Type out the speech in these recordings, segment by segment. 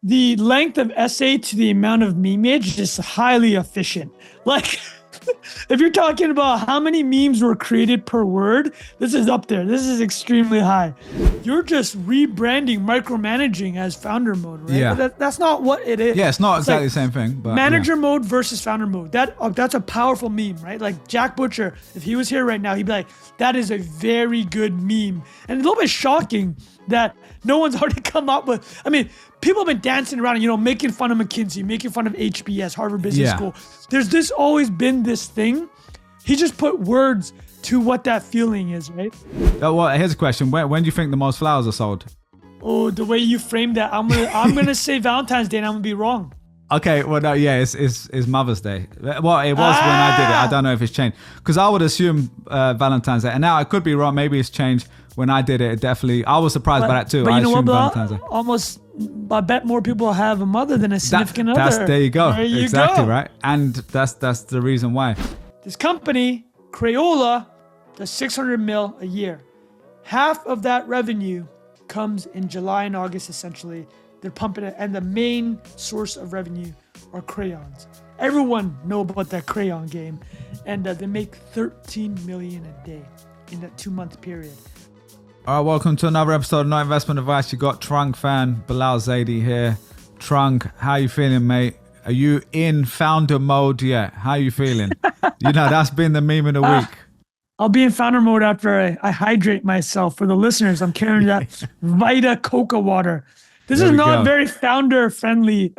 the length of essay to the amount of memeage is highly efficient. Like, if you're talking about how many memes were created per word, this is up there. This is extremely high. You're just rebranding micromanaging as founder mode, right? Yeah. That's not what it is. Yeah, it's not exactly the same thing. But manager mode versus founder mode. That's a powerful meme, right? Like Jack Butcher, if he was here right now, he'd be like, that is a very good meme. And a little bit shocking that no one's already come up with, I mean, people have been dancing around, making fun of McKinsey, making fun of HBS, Harvard Business School. There's always been this thing. He just put words to what that feeling is, right? Well, here's a question. When do you think the most flowers are sold? Oh, the way you framed that, I'm gonna say Valentine's Day and I'm gonna be wrong. Okay, well, no, yeah, it's Mother's Day. Well, it was when I did it. I don't know if it's changed. Because I would assume Valentine's Day. And now I could be wrong. Maybe it's changed. When I did it, definitely, I was surprised by that too. But I you know what, Valentine's Day. Almost, I bet more people have a mother than a significant other. There you go. There you exactly, go. Right? And that's the reason why. This company, Crayola, does 600 mil a year. Half of that revenue comes in July and August, essentially. They're pumping it, and the main source of revenue are crayons. Everyone know about that crayon game, and they make 13 million a day in that 2-month period. All right, welcome to another episode of No Investment Advice. You got Trunk fan Bilal Zaidi here. Trunk, how you feeling, mate? Are you in founder mode yet? How you feeling? That's been the meme of the week. I'll be in founder mode after I hydrate myself. For the listeners, I'm carrying that Vita Coca water. This is not very founder friendly.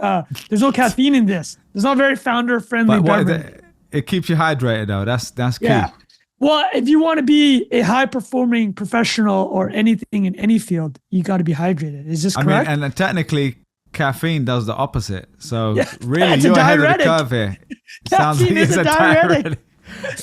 There's no caffeine in this. There's not very founder friendly beverage. It keeps you hydrated though. That's key. Yeah. Well, if you want to be a high-performing professional or anything in any field, you got to be hydrated. Is this correct? I mean, and technically, caffeine does the opposite. So really, it's you're ahead of the diuretic. curve here. Caffeine is a diuretic.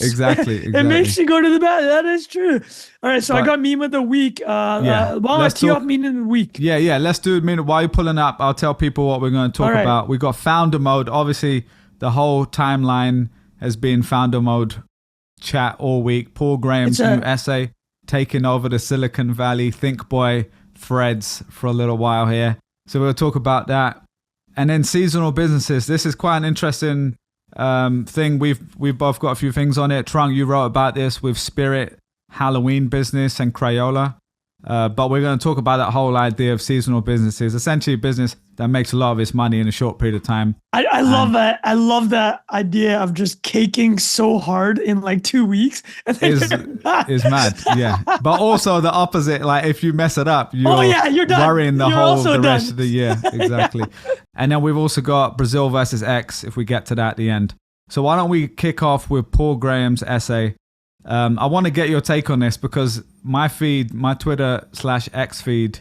Exactly. It makes you go to the bathroom. That is true. All right, so I got meme of the week. Let's tee off meme of the week. Yeah. Let's do it. While you're pulling up, I'll tell people what we're going to talk about. We got founder mode. Obviously, the whole timeline has been founder mode chat all week. Paul Graham's new essay taking over the Silicon Valley Think Boy threads for a little while here. So we'll talk about that. And then seasonal businesses. This is quite an interesting thing. We've both got a few things on it. Trung, you wrote about this with Spirit, Halloween business, and Crayola. But we're going to talk about that whole idea of seasonal businesses, essentially a business that makes a lot of its money in a short period of time. I love that. I love that idea of just caking so hard in like 2 weeks. Is mad, yeah. But also the opposite, like if you mess it up, you're worrying the rest of the year. Exactly. And then we've also got Brazil versus X, if we get to that at the end. So why don't we kick off with Paul Graham's essay. I want to get your take on this because my feed, my Twitter/X feed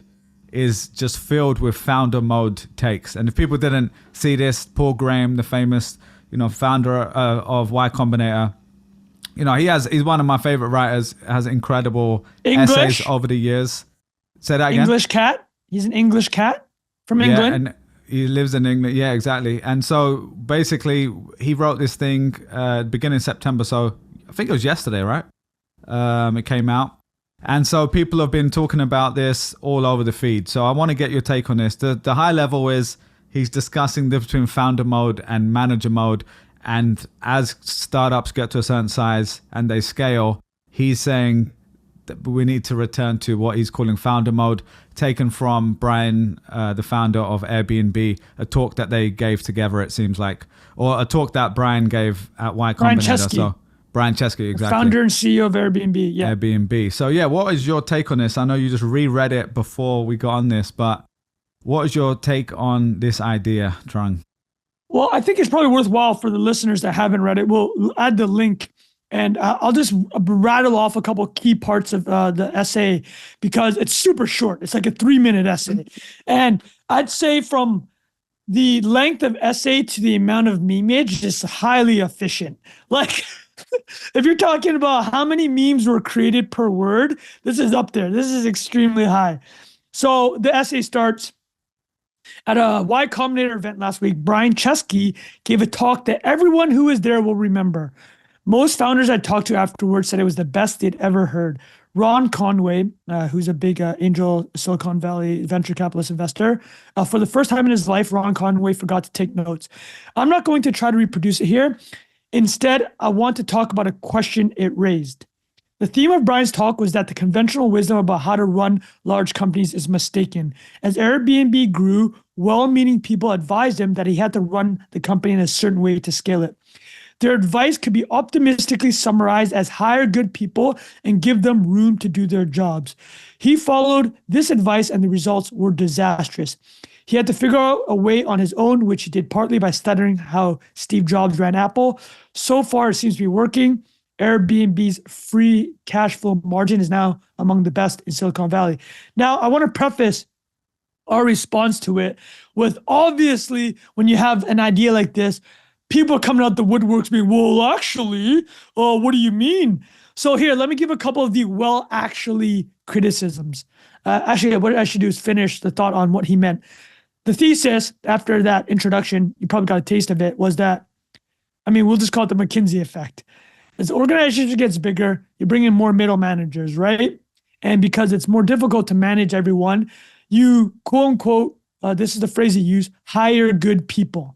is just filled with founder mode takes. And if people didn't see this, Paul Graham, the famous, founder of Y Combinator, he's one of my favorite writers, has incredible essays over the years. Say that again. English cat. He's an English cat from England. And he lives in England. Yeah, exactly. And so basically he wrote this thing beginning of September. So I think it was yesterday, right? It came out. And so people have been talking about this all over the feed. So I want to get your take on this. The high level is he's discussing the difference between founder mode and manager mode. And as startups get to a certain size and they scale, he's saying that we need to return to what he's calling founder mode, taken from Brian, the founder of Airbnb, a talk that they gave together, it seems like, or a talk that Brian gave at Y Combinator. So Brian Chesky, exactly. Founder and CEO of Airbnb. Yeah. Airbnb. So what is your take on this? I know you just reread it before we got on this, but what is your take on this idea, Trung? Well, I think it's probably worthwhile for the listeners that haven't read it. We'll add the link and I'll just rattle off a couple key parts of the essay because it's super short. It's like a 3-minute essay. And I'd say from the length of essay to the amount of memeage is highly efficient. Like, if you're talking about how many memes were created per word, this is up there. This is extremely high. So the essay starts at a Y Combinator event last week. Brian Chesky gave a talk that everyone who was there will remember. Most founders I talked to afterwards said it was the best they'd ever heard. Ron Conway, who's a big angel Silicon Valley venture capitalist investor. For the first time in his life, Ron Conway forgot to take notes. I'm not going to try to reproduce it here. Instead, I want to talk about a question it raised. The theme of Brian's talk was that the conventional wisdom about how to run large companies is mistaken. As Airbnb grew, well-meaning people advised him that he had to run the company in a certain way to scale it. Their advice could be optimistically summarized as hire good people and give them room to do their jobs. He followed this advice and the results were disastrous. He had to figure out a way on his own, which he did partly by studying how Steve Jobs ran Apple. So far, it seems to be working. Airbnb's free cash flow margin is now among the best in Silicon Valley. Now, I want to preface our response to it with, obviously, when you have an idea like this, people are coming out the woodworks being, well, actually, what do you mean? So here, let me give a couple of the well, actually criticisms. Actually, what I should do is finish the thought on what he meant. The thesis, after that introduction, you probably got a taste of it, was that, we'll just call it the McKinsey effect. As the organization gets bigger, you bring in more middle managers, right? And because it's more difficult to manage everyone, you, quote unquote, this is the phrase you use, hire good people.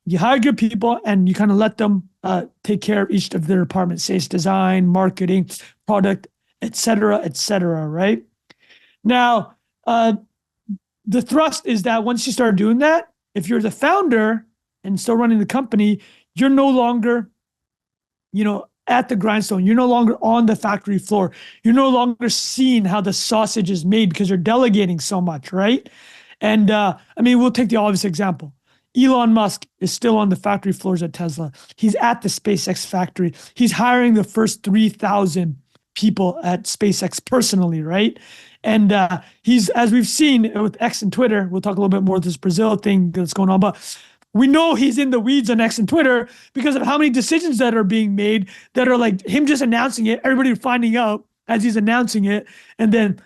You hire good people and you kind of let them take care of each of their departments, say it's design, marketing, product, et cetera, right? Now, the thrust is that once you start doing that, if you're the founder and still running the company, you're no longer, at the grindstone. You're no longer on the factory floor. You're no longer seeing how the sausage is made because you're delegating so much, right? And we'll take the obvious example. Elon Musk is still on the factory floors at Tesla. He's at the SpaceX factory. He's hiring the first 3,000 people at SpaceX personally, right? And he's, as we've seen with X and Twitter, we'll talk a little bit more of this Brazil thing that's going on, but we know he's in the weeds on X and Twitter because of how many decisions that are being made that are like him just announcing it, everybody finding out as he's announcing it, and then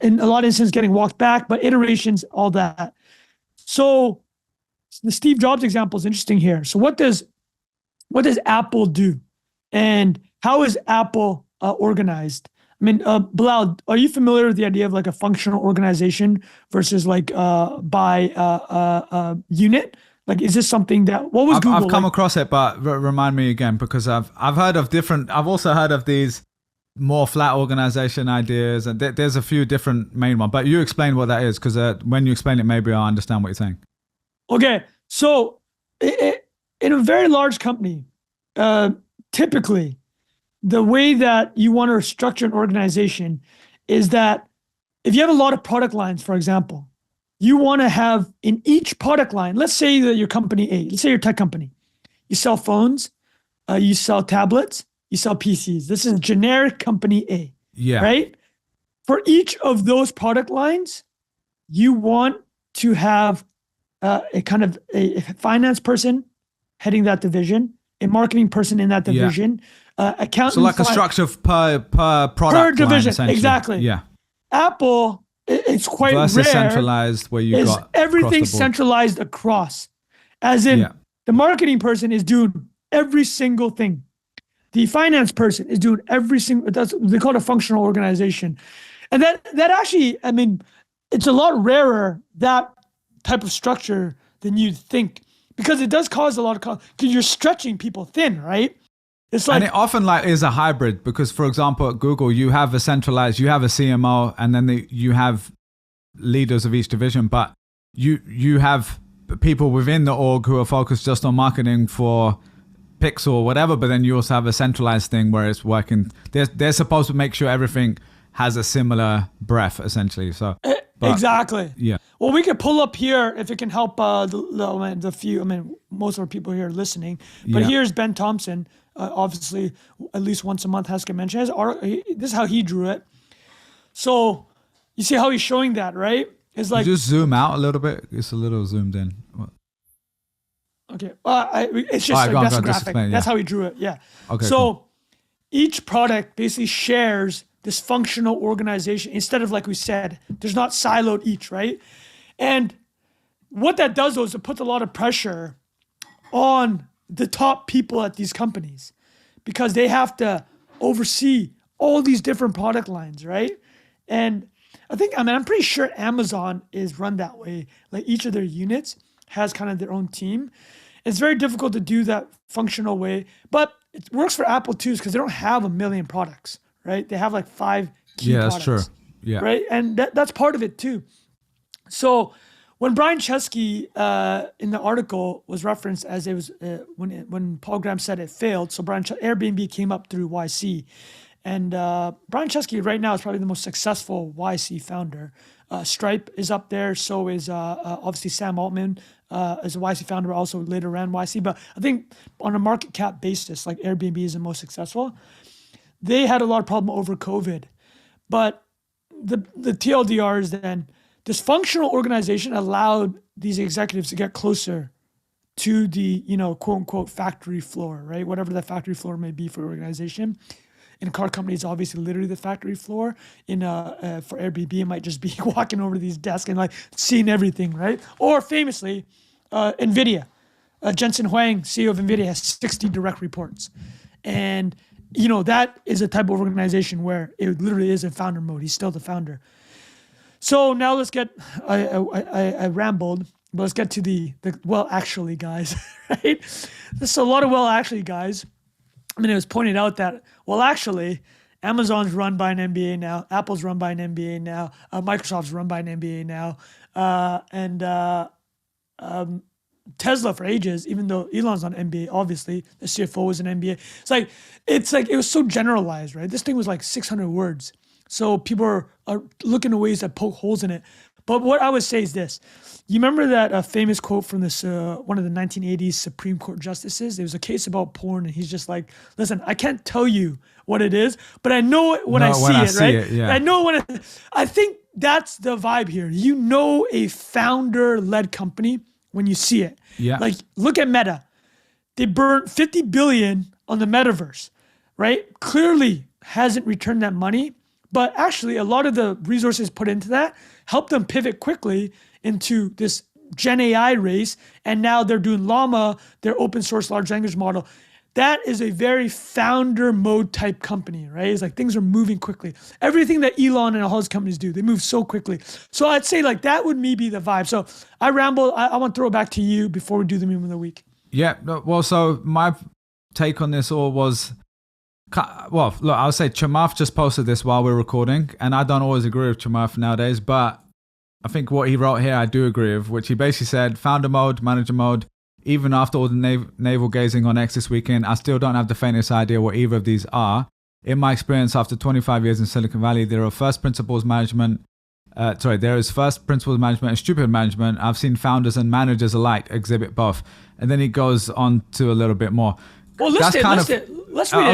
in a lot of instances getting walked back, but iterations, all that. So the Steve Jobs example is interesting here. So what does Apple do? And how is Apple organized? Bilal, are you familiar with the idea of like a functional organization versus like by unit? Like, is this something that, what was Google? I've come across it, but remind me again, because I've heard of different, I've also heard of these more flat organization ideas, and there's a few different main ones, but you explain what that is, because when you explain it, maybe I'll understand what you're saying. Okay, so in a very large company, typically, the way that you want to structure an organization is that if you have a lot of product lines, for example, you want to have in each product line, let's say that your company A, let's say your tech company, you sell phones, you sell tablets, you sell PCs. This is generic company A, right? For each of those product lines, you want to have a kind of a finance person heading that division, a marketing person in that division, accountant. So like a structure per product per division, line, exactly. Yeah. Apple, it's quite versus rare. Centralized, where you got everything centralized across, as in the marketing person is doing every single thing. The finance person is doing every single. They call it a functional organization, and that actually, it's a lot rarer, that type of structure, than you'd think, because it does cause a lot of because you're stretching people thin, right? It's like, and it often is a hybrid, because for example at Google you have a centralized, you have a CMO, and then you have leaders of each division, but you have people within the org who are focused just on marketing for Pixel or whatever, but then you also have a centralized thing where it's working. They're supposed to make sure everything has a similar breadth, essentially. So exactly. Yeah. Well, we could pull up here if it can help the few. Most of our people here are listening, but here's Ben Thompson. Obviously, at least once a month has to mention this is how he drew it. So you see how he's showing that, right? It's like, just zoom out a little bit. It's a little zoomed in. Okay. It's just that's a graphic. That's how he drew it. Yeah. Okay. So cool. Each product basically shares this functional organization instead of, like we said, there's not siloed each, right? And what that does though is it puts a lot of pressure on the top people at these companies, because they have to oversee all these different product lines, right? And I'm pretty sure Amazon is run that way. Like each of their units has kind of their own team. It's very difficult to do that functional way, but it works for Apple too, because they don't have a million products, right? They have like 5 key products. That's true. Yeah. Right. And that's part of it too. So when Brian Chesky in the article was referenced as it was when Paul Graham said it failed, so Airbnb came up through YC. And Brian Chesky right now is probably the most successful YC founder. Stripe is up there. So is obviously Sam Altman as a YC founder, but also later ran YC. But I think on a market cap basis, like Airbnb is the most successful. They had a lot of problem over COVID. But the TLDR is then this functional organization allowed these executives to get closer to the, quote unquote factory floor, right? Whatever that factory floor may be for an organization. In a car company, it's obviously literally the factory floor. For Airbnb, it might just be walking over to these desks and like seeing everything, right? Or famously, NVIDIA. Jensen Huang, CEO of NVIDIA, has 60 direct reports. And, that is a type of organization where it literally is in founder mode. He's still the founder. So now let's get, I rambled, but let's get to the well, actually guys, right? There's a lot of well, actually guys. I mean, it was pointed out that, well, actually, Amazon's run by an MBA now. Apple's run by an MBA now. Microsoft's run by an MBA now. Tesla for ages, even though Elon's on MBA, obviously, the CFO was an MBA. It's like it was so generalized, right? This thing was like 600 words. So people are looking at ways that poke holes in it. But what I would say is this. You remember that famous quote from this one of the 1980s Supreme Court justices? There was a case about porn, and he's just like, listen, I can't tell you what it is, but I know it when I see it, right? I know when I think that's the vibe here. A founder-led company when you see it. Yeah. Like, look at Meta. They burnt $50 billion on the metaverse, right? Clearly hasn't returned that money, but actually a lot of the resources put into that helped them pivot quickly into this Gen AI race. And now they're doing Llama, their open source large language model. That is a very founder mode type company, right? It's like things are moving quickly. Everything that Elon and all his companies do, they move so quickly. So I'd say like that would maybe be the vibe. So I ramble. I want to throw it back to you before we do the meme of the week. Yeah. Well, so my take on this all was, well, look, I'll say Chamath just posted this while we're recording, and I don't always agree with Chamath nowadays, but I think what he wrote here, I do agree with, which he basically said, founder mode, manager mode, even after all the navel gazing on X this weekend, I still don't have the faintest idea what either of these are. In my experience, after 25 years in Silicon Valley, there is first principles management and stupid management. I've seen founders and managers alike exhibit both. And then he goes on to a little bit more. Well, let's read it.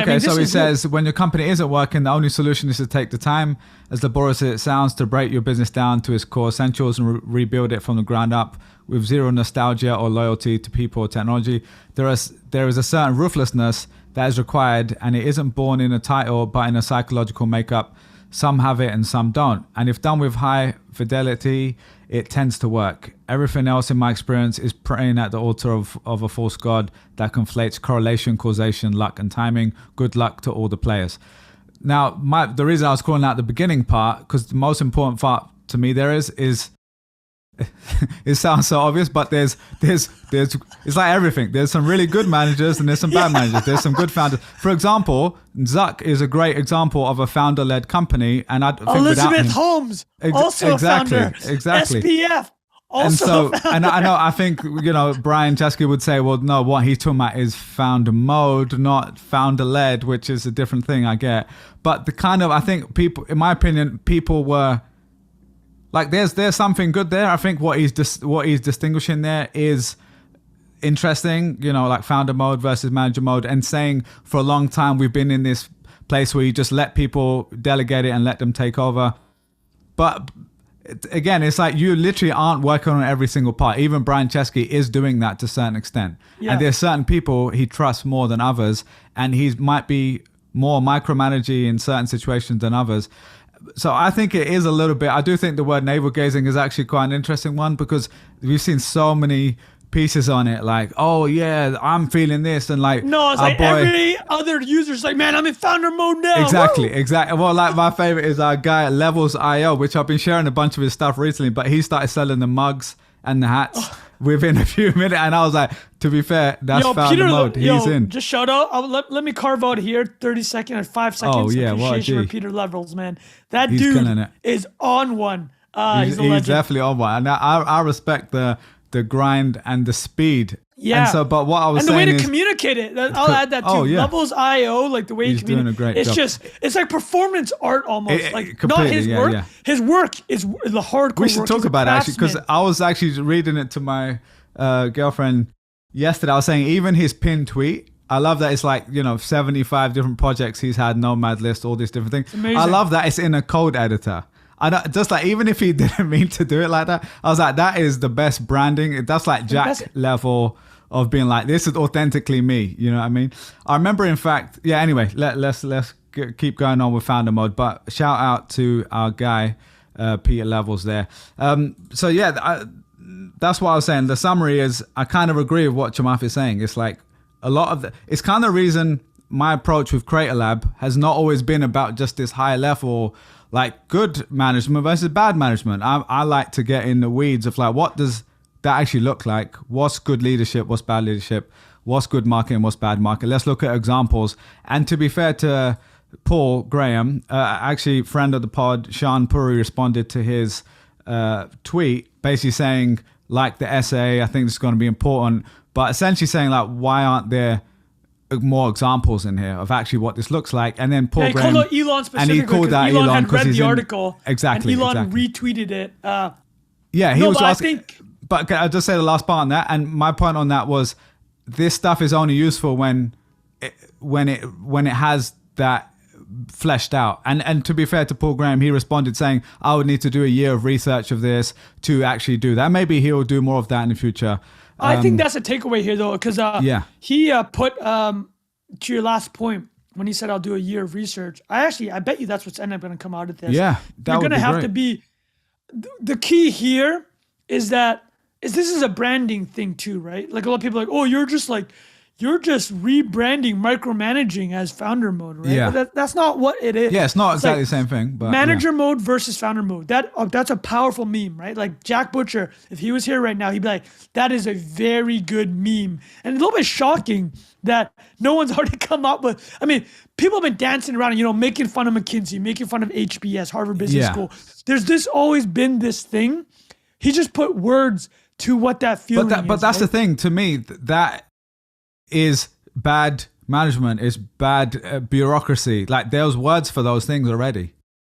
Okay, so he says, when your company isn't working, the only solution is to take the time, as laborious as it sounds, to break your business down to its core essentials and rebuild it from the ground up with zero nostalgia or loyalty to people or technology. There is a certain ruthlessness that is required, and it isn't born in a title, but in a psychological makeup. Some have it and some don't. And if done with high fidelity, it tends to work. Everything else, in my experience, is praying at the altar of a false god that conflates correlation, causation, luck, and timing. Good luck to all the players. Now, the reason I was calling out the beginning part, because the most important part to me there is it sounds so obvious, but there's it's like everything. There's some really good managers and there's some bad managers. There's some good founders. For example, Zuck is a great example of a founder-led company, and I think Elizabeth Holmes, also a founder. Exactly. SPF. I think Brian Chesky would say, well, no, what he's talking about is founder mode, not founder led, which is a different thing. I get, but I think people, in my opinion, people were like, there's something good there. I think what he's distinguishing there is interesting. Like founder mode versus manager mode, and saying for a long time we've been in this place where you just let people delegate it and let them take over, but again, it's like you literally aren't working on every single part. Even Brian Chesky is doing that to a certain extent. Yeah. And there's certain people he trusts more than others, and he might be more micromanaging in certain situations than others. So I think it is a little bit, I do think the word navel gazing is actually quite an interesting one, because we've seen so many pieces on it, like, oh yeah, I'm feeling this, and like, No, it's our like boy, every other user's like, man, I'm in founder mode now. exactly, Woo! exactly. Well, like my favorite is our guy at Levels IO, which I've been sharing a bunch of his stuff recently, but he started selling the mugs and the hats within a few minutes, and I was like, to be fair, that's founder mode. He's in. Just shout out. Let me carve out here 30 seconds or 5 seconds. Oh, yeah, what a appreciation for G. Peter Levels, man. That He's dude killing it. is on one. He's a legend. Definitely on one, and I respect the grind and the speed. Yeah. And so, but what I was and the saying way to is, communicate it, I'll add that too. Oh, yeah. Levels IO, like the way He's he doing communicates. a great It's job. just, it's like performance art almost. Like not completely, his yeah, work. yeah. His work is the hardcore we should work. talk He's a about it actually, because craftsman. I was actually reading it to my girlfriend yesterday. I was saying even his pinned tweet, I love that it's like, 75 different projects he's had, nomad list, all these different things. amazing. I love that it's in a code editor. I don't, just like, even if he didn't mean to do it like that, I was like, that is the best branding. That's like Jack level of being like, this is authentically me. You know what I mean? I remember, in fact, yeah, anyway, let's keep going on with founder mode, but shout out to our guy, Peter Levels there. So yeah, that's what I was saying. The summary is, I kind of agree with what Chamath is saying. It's like a lot of it's kind of the reason my approach with Creator Lab has not always been about just this high level, like good management versus bad management. I like to get in the weeds of like, what does that actually look like? What's good leadership? What's bad leadership? What's good marketing? What's bad marketing? Let's look at examples. And to be fair to Paul Graham, actually friend of the pod, Sean Puri, responded to his tweet basically saying, like the essay, I think this is going to be important, but essentially saying like, why aren't there more examples in here of actually what this looks like? And then Paul Graham, called out Elon specifically, and he called out Elon had because read he's the in, article. exactly, And Elon exactly. retweeted it. Yeah, he no, was but asking. I think, But can I just say the last part on that? And my point on that was, this stuff is only useful when it has that fleshed out. And to be fair to Paul Graham, he responded saying, I would need to do a year of research of this to actually do that. Maybe he'll do more of that in the future. I think that's a takeaway here though, because he put to your last point when he said I'll do a year of research. I bet you that's what's ended up going to come out of this. Yeah, that you're would going to be have great. to be. The key here is this is a branding thing too, right? Like a lot of people are like, oh, you're just rebranding, micromanaging as founder mode, right? Yeah. But that's not what it is. Yeah, it's not It's exactly like the same thing. But manager mode versus founder mode. That's a powerful meme, right? Like Jack Butcher, if he was here right now, he'd be like, that is a very good meme. And a little bit shocking that no one's already come up with. I mean, people have been dancing around, making fun of McKinsey, making fun of HBS, Harvard Business School. There's always been this thing. He just put words to what that feeling is. But that's right? the thing. To me, that is bad management, is bad bureaucracy. Like, there's words for those things already.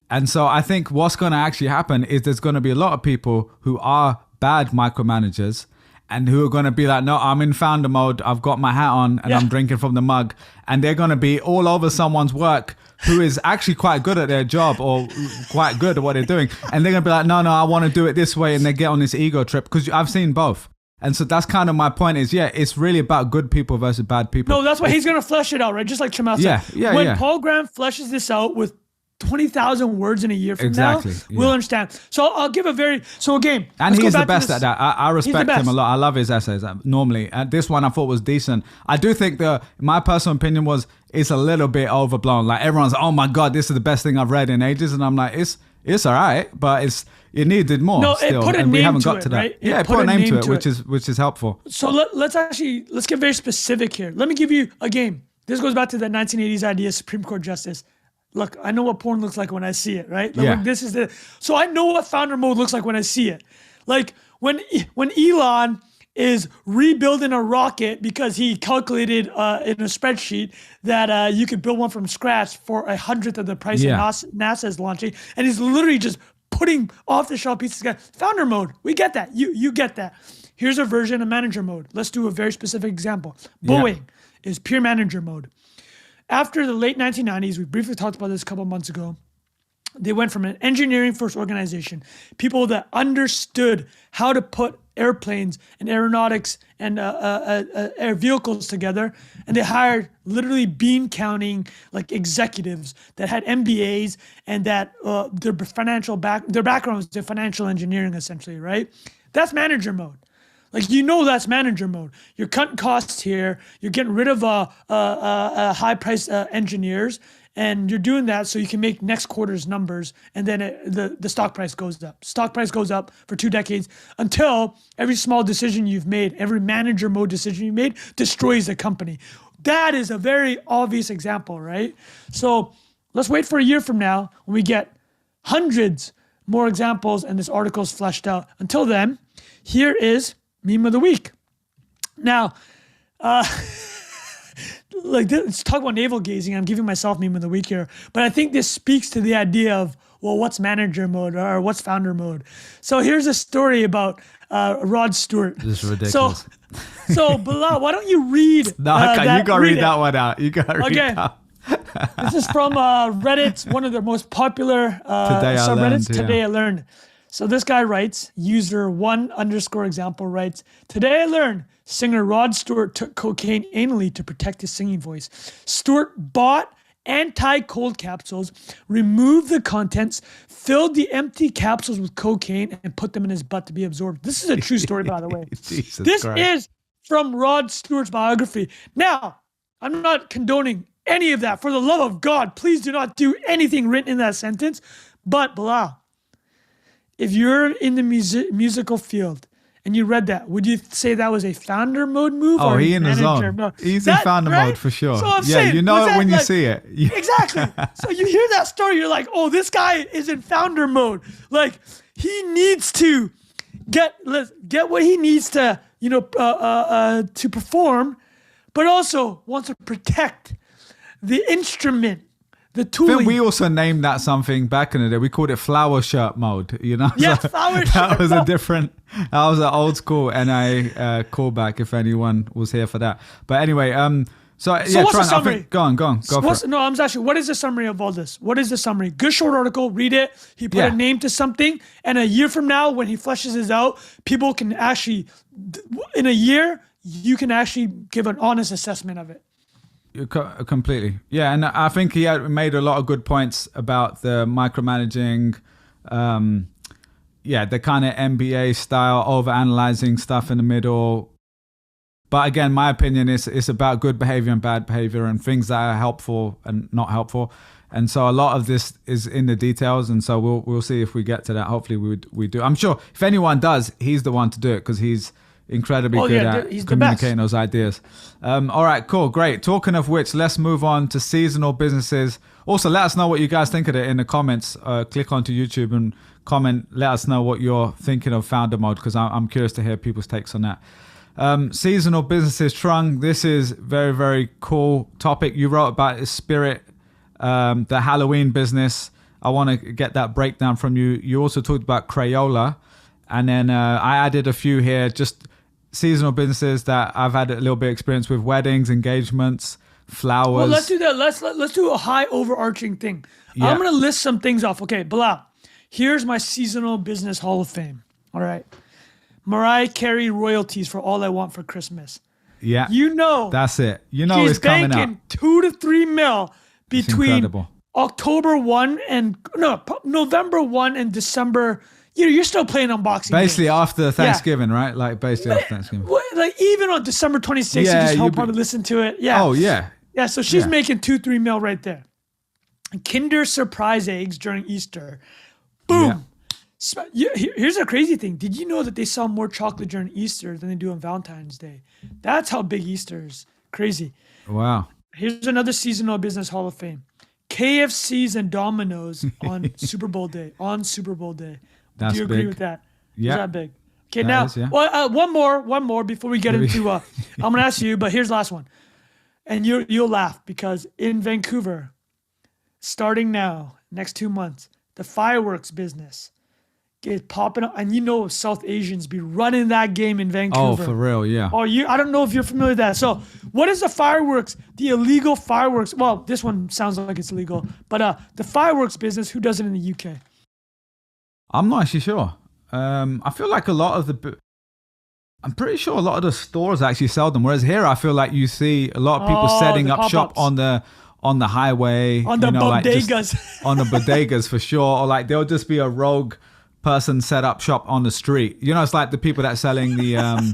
And so I think what's going to actually happen is there's going to be a lot of people who are bad micromanagers and who are going to be like, no, I'm in founder mode. I've got my hat on and I'm drinking from the mug. And they're going to be all over someone's work who is actually quite good at their job or quite good at what they're doing. And they're going to be like, no, I want to do it this way. And they get on this ego trip, because I've seen both. And so that's kind of my point is, it's really about good people versus bad people. No, that's why he's going to flesh it out, right? Just like Chamath said. When Paul Graham fleshes this out with 20,000 words in a year from now, we'll understand. So I'll give a again. And he's the best at that. I respect him a lot. I love his essays normally. And this one I thought was decent. I do think my personal opinion was it's a little bit overblown. Like, everyone's like, oh my God, this is the best thing I've read in ages. And I'm like, it's all right, but it needed more. No, still, it put a and we name haven't to got it, to that. right? Yeah, it put a name to it, which is helpful. So let's get very specific here. Let me give you a game. This goes back to that 1980s idea, Supreme Court justice. Look, I know what porn looks like when I see it, right? Like, so I know what founder mode looks like when I see it. Like when Elon is rebuilding a rocket because he calculated in a spreadsheet that you could build one from scratch for 100th of the price that NASA is launching, and he's literally just putting off-the-shelf pieces together. Founder mode, we get that. You get that. Here's a version of manager mode. Let's do a very specific example. Boeing is pure manager mode. After the late 1990s, we briefly talked about this a couple months ago, they went from an engineering-first organization, people that understood how to put airplanes and aeronautics and air vehicles together, and they hired literally bean-counting like executives that had MBAs and that their background was in financial engineering, essentially, right? That's manager mode. Like, that's manager mode. You're cutting costs here. You're getting rid of high price engineers, and you're doing that so you can make next quarter's numbers. And then the stock price goes up. Stock price goes up for 2 decades until every small decision you've made, every manager mode decision you made, destroys the company. That is a very obvious example, right? So let's wait for a year from now when we get hundreds more examples and this article is fleshed out. Until then, here is meme of the week. Now, let's talk about navel gazing. I'm giving myself meme of the week here, but I think this speaks to the idea of, well, what's manager mode or what's founder mode? So here's a story about Rod Stewart. This is ridiculous. So Bilal, why don't you read? No, you gotta read that one out. You gotta read that. This is from Reddit, one of the most popular subreddits. Today I learned. So this guy writes, user 1_example writes, today I learned singer Rod Stewart took cocaine anally to protect his singing voice. Stewart bought anti-cold capsules, removed the contents, filled the empty capsules with cocaine, and put them in his butt to be absorbed. This is a true story, by the way. This is from Rod Stewart's biography. Now, I'm not condoning any of that. For the love of God, please do not do anything written in that sentence. But Bilal, if you're in the musical field and you read that, would you say that was a founder mode move? Oh, or he in the zone. mode? He's in founder mode for sure. So I'm saying, you know it when you see it. Exactly. So you hear that story, you're like, oh, this guy is in founder mode. Like, he needs to get what he needs to, to perform, but also wants to protect the instrument, the tooling. I think we also named that something back in the day. We called it flower shirt mode, Yeah, so flower shirt. That was that was an old school NA callback if anyone was here for that. But anyway, so what's the summary? Go for it. No, I'm asking, what is the summary of all this? What is the summary? Good short article, read it. He put a name to something, and a year from now, when he fleshes this out, people can actually, in a year, you can actually give an honest assessment of it. Completely. Yeah, and I think he had made a lot of good points about the micromanaging, the kind of MBA style, overanalyzing stuff in the middle. But again, my opinion is it's about good behavior and bad behavior and things that are helpful and not helpful. And so a lot of this is in the details. And so we'll see if we get to that. Hopefully we do. I'm sure if anyone does, he's the one to do it because he's incredibly good at communicating those ideas. All right, cool, great. Talking of which, let's move on to seasonal businesses. Also, let us know what you guys think of it in the comments. Click onto YouTube and comment. Let us know what you're thinking of founder mode because I'm curious to hear people's takes on that. Seasonal businesses, Trung. This is very, very cool topic. You wrote about Spirit, the Halloween business. I want to get that breakdown from you. You also talked about Crayola. And then I added a few here, just seasonal businesses that I've had a little bit of experience with: weddings, engagements, flowers. Well, let's do that. Let's do a high overarching thing. Yeah. I'm going to list some things off. Okay, Bilal, here's my seasonal business hall of fame. All right. Mariah Carey royalties for All I Want for Christmas. Yeah. That's it. She's it's coming up. banking 2 to 3 mil between November 1 and December. You're still playing on Boxing basically games. After Thanksgiving, right? Like basically after Thanksgiving. Like even on December 26th, you just help her to listen to it. Yeah. Oh yeah. Yeah. So she's making 2-3 mil right there. Kinder surprise eggs during Easter. Boom. Yeah. Here's a crazy thing. Did you know that they sell more chocolate during Easter than they do on Valentine's Day? That's how big Easter is. Crazy. Wow. Here's another seasonal business hall of fame. KFCs and Domino's on Super Bowl day. That's do you agree big. with that? Yeah. Is that big? Okay, now, one more before we get into, I'm going to ask you, but here's the last one. And you'll laugh because in Vancouver, starting now, next 2 months, the fireworks business is popping up. And South Asians be running that game in Vancouver. Oh, for real, yeah. I don't know if you're familiar with that. So what is the illegal fireworks? Well, this one sounds like it's illegal, but the fireworks business, who does it in the UK? I'm not actually sure. I feel like I'm pretty sure a lot of the stores actually sell them. Whereas here, I feel like you see a lot of people setting up shop on the highway. On the bodegas. On the bodegas for sure. Or like there'll just be a rogue person set up shop on the street. You know, it's like the people that selling the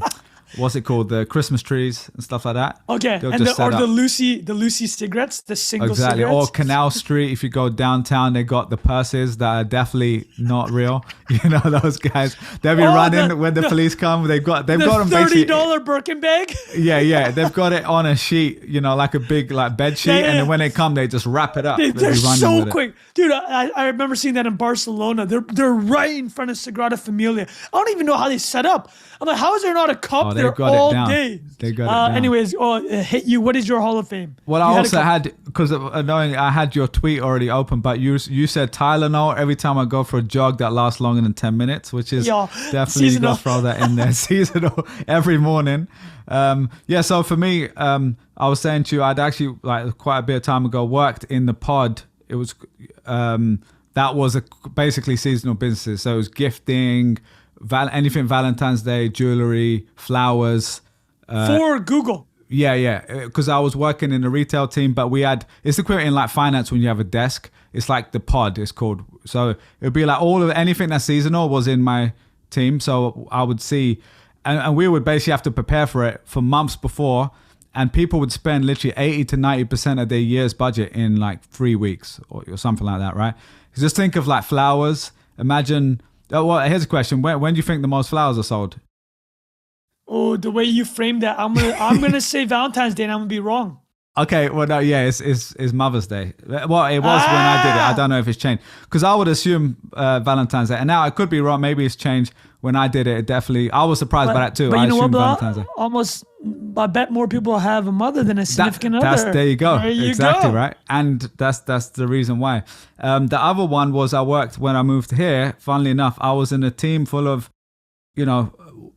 what's it called, the Christmas trees and stuff like that. Okay, They'll and just set up. the Lucy cigarettes, the single Exactly. cigarettes. Or Canal Street, if you go downtown, they got the purses that are definitely not real. You know, those guys, they'll be running when the police come. They've got them basically. $30 Birkin bag. Yeah. They've got it on a sheet, you know, like a big like bed sheet, and then when they come, they just wrap it up. They're so quick, dude. I remember seeing that in Barcelona. They're right in front of Sagrada Familia. I don't even know how they set up. I'm like, how is there not a cop there all day? They got it down. Anyways, hit you. What is your Hall of Fame? Well, I also had, because knowing I had your tweet already open, but you said Tylenol every time I go for a jog that lasts longer than 10 minutes, which is definitely, you got to throw that in there. Seasonal every morning. So for me, I was saying to you, I'd actually, like quite a bit of time ago, worked in the pod. It was, that was basically seasonal businesses. So it was gifting, anything Valentine's Day, jewelry, flowers. For Google. Yeah. Because I was working in the retail team, but it's equivalent in like finance when you have a desk. It's like the pod, it's called. So it would be like anything that's seasonal was in my team. So I would see, and we would basically have to prepare for it for months before. And people would spend literally 80 to 90% of their year's budget in like 3 weeks or something like that, right? Just think of like flowers. Imagine, well, here's a question. When do you think the most flowers are sold? Oh, the way you framed that, I'm gonna say Valentine's Day, and I'm gonna be wrong. Okay, well, no, yeah, it's Mother's Day. Well, it was when I did it. I don't know if it's changed, because I would assume Valentine's Day, and now I could be wrong. Maybe it's changed. When I did it, definitely, I was surprised by that too. But I you know what, Valentine's Day. Almost, I bet more people have a mother than a significant other. There you go. There you exactly go. Right, and that's the reason why. The other one was I worked when I moved here. Funnily enough, I was in a team full of,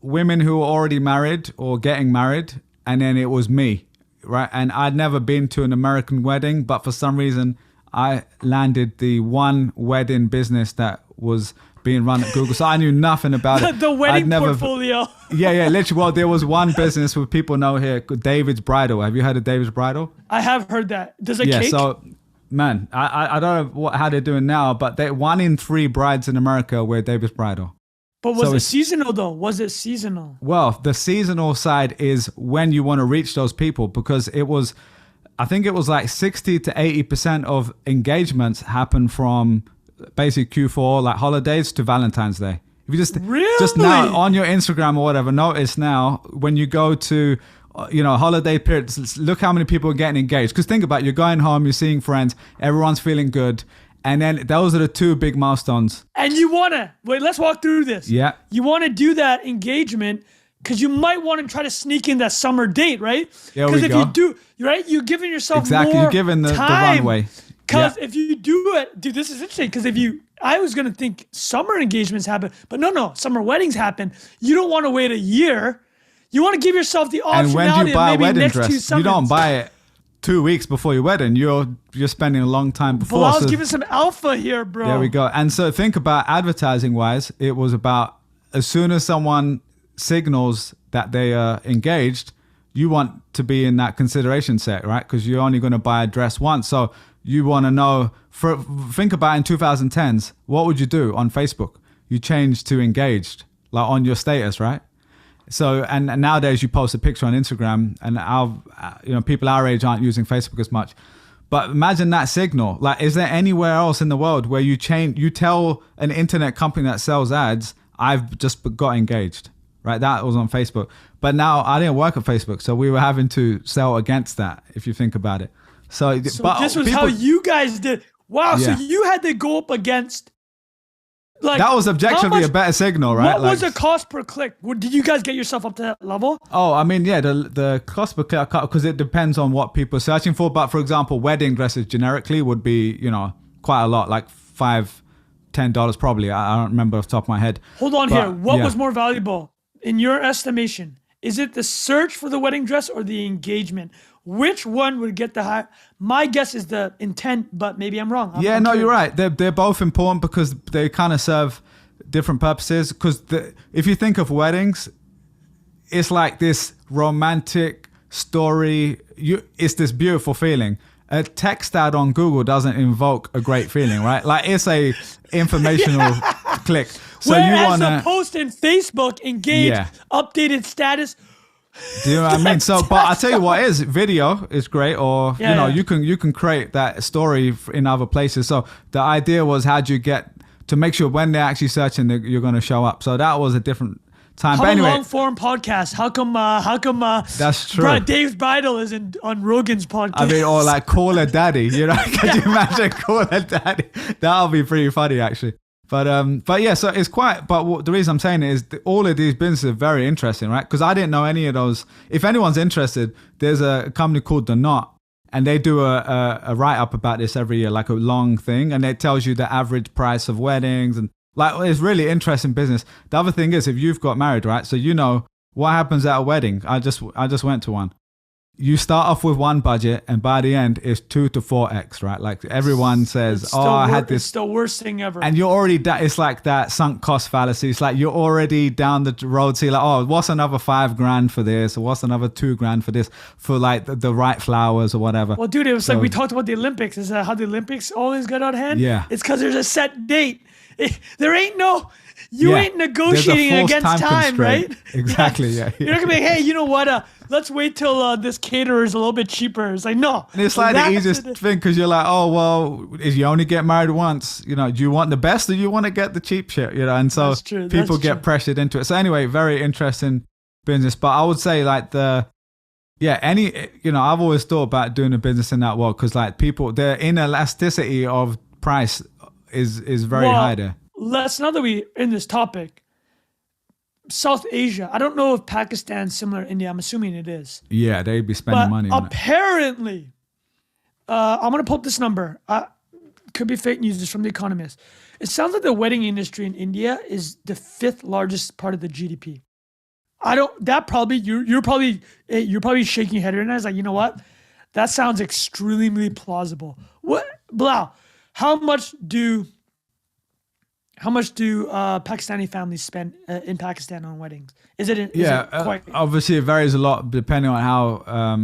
women who were already married or getting married, and then it was me, right? And I'd never been to an American wedding, but for some reason I landed the one wedding business that was being run at Google. So I knew nothing about it. The wedding portfolio. Yeah, literally. Well, there was one business with people know here, David's Bridal. Have you heard of David's Bridal? I have heard that. Does it cake? So, man, I don't know how they're doing now, but 1 in 3 brides in America wear David's Bridal. But was it seasonal though? Was it seasonal? Well, the seasonal side is when you want to reach those people, because I think it was like 60 to 80% of engagements happen from basically Q4, like holidays, to Valentine's Day. If you just now on your Instagram or whatever, notice now when you go to holiday periods, look how many people are getting engaged. Because think about it, you're going home, you're seeing friends, everyone's feeling good. And then those are the 2 big milestones. And you want to, let's walk through this. Yeah. You want to do that engagement because you might want to try to sneak in that summer date, right? Because if you do, right, you're giving yourself more you're giving the runway. Because if you do it, dude, this is interesting. Because I was going to think summer engagements happen, but no, summer weddings happen. You don't want to wait a year. You want to give yourself the optionality. And when do you buy a wedding next dress? You don't buy it 2 weeks before your wedding. You're spending a long time before. Well, I was giving some alpha here, bro. There we go. And so think about advertising wise, it was about as soon as someone signals that they are engaged, you want to be in that consideration set, right? Because you're only going to buy a dress once. So you want to know, think about in 2010s, what would you do on Facebook? You change to engaged, like on your status, right? So, and nowadays you post a picture on Instagram, and people our age aren't using Facebook as much. But imagine that signal. Like, is there anywhere else in the world where you tell an internet company that sells ads, I've just got engaged, right? That was on Facebook. But now I didn't work at Facebook, so we were having to sell against that, if you think about it. So this was how you guys did. Wow. Yeah. So you had to go up against. Like, that was objectively a better signal, right? What was the cost per click? Did you guys get yourself up to that level? Oh, I mean, yeah, the cost per click, because it depends on what people are searching for. But for example, wedding dresses generically would be, quite a lot, like $5-10 probably. I don't remember off the top of my head. Hold on here. What was more valuable in your estimation? Is it the search for the wedding dress or the engagement? Which one would get the high? My guess is the intent, but maybe I'm wrong. I'm no, curious. you're right. They're both important because they kind of serve different purposes. Because if you think of weddings, it's like this romantic story. It's this beautiful feeling. A text ad on Google doesn't invoke a great feeling, right? Like, it's a informational click. So Whereas you want the to post in Facebook, engage, updated status. Do you know what I mean? So, but I tell you what is video is great, or you can create that story in other places. So the idea was, how do you get to make sure when they're actually searching, you're going to show up? So that was a different time. How but anyway, long form podcast? How come? That's true. Dave's Bridal is on Rogan's podcast. I mean, or like Call a Daddy. You know, can you imagine Call a Daddy? That'll be pretty funny, actually. But yeah, so it's quite. But the reason I'm saying it is all of these businesses are very interesting, right? Because I didn't know any of those. If anyone's interested, there's a company called The Knot, and they do a write up about this every year, like a long thing, and it tells you the average price of weddings, and like it's really interesting business. The other thing is, if you've got married, right? So you know what happens at a wedding. I just went to one. You start off with one budget, and by the end, it's 2 to 4x, right? Like everyone says, I had this. It's the worst thing ever. And you're already, it's like that sunk cost fallacy. It's like you're already down the road. So you're like, oh, what's another $5,000 for this? Or what's another $2,000 for this? For like the right flowers or whatever. Well, dude, it was like we talked about the Olympics. Is that how the Olympics always get out of hand? Yeah. It's because there's a set date. There ain't no. You ain't negotiating against time, right? Exactly. Yeah. You're not gonna be, hey, you know what? Let's wait till this caterer is a little bit cheaper. It's like, no. And it's like the easiest thing, because you're like, oh, well, if you only get married once, you know, do you want the best or do you want to get the cheap shit? You know, and so people get pressured into it. So anyway, very interesting business. But I would say like I've always thought about doing a business in that world, because like people, their inelasticity of price is very high there. Now that we in this topic, South Asia. I don't know if Pakistan's similar to India. I'm assuming it is. Yeah, they'd be spending money on apparently, I'm going to pull up this number. Could be fake news. It's from The Economist. It sounds like the wedding industry in India is the 5th largest part of the GDP. You're probably shaking your head right now. It's like, you know what? That sounds extremely plausible. What, Bilal? How much do Pakistani families spend in Pakistan on weddings? Obviously it varies a lot depending on how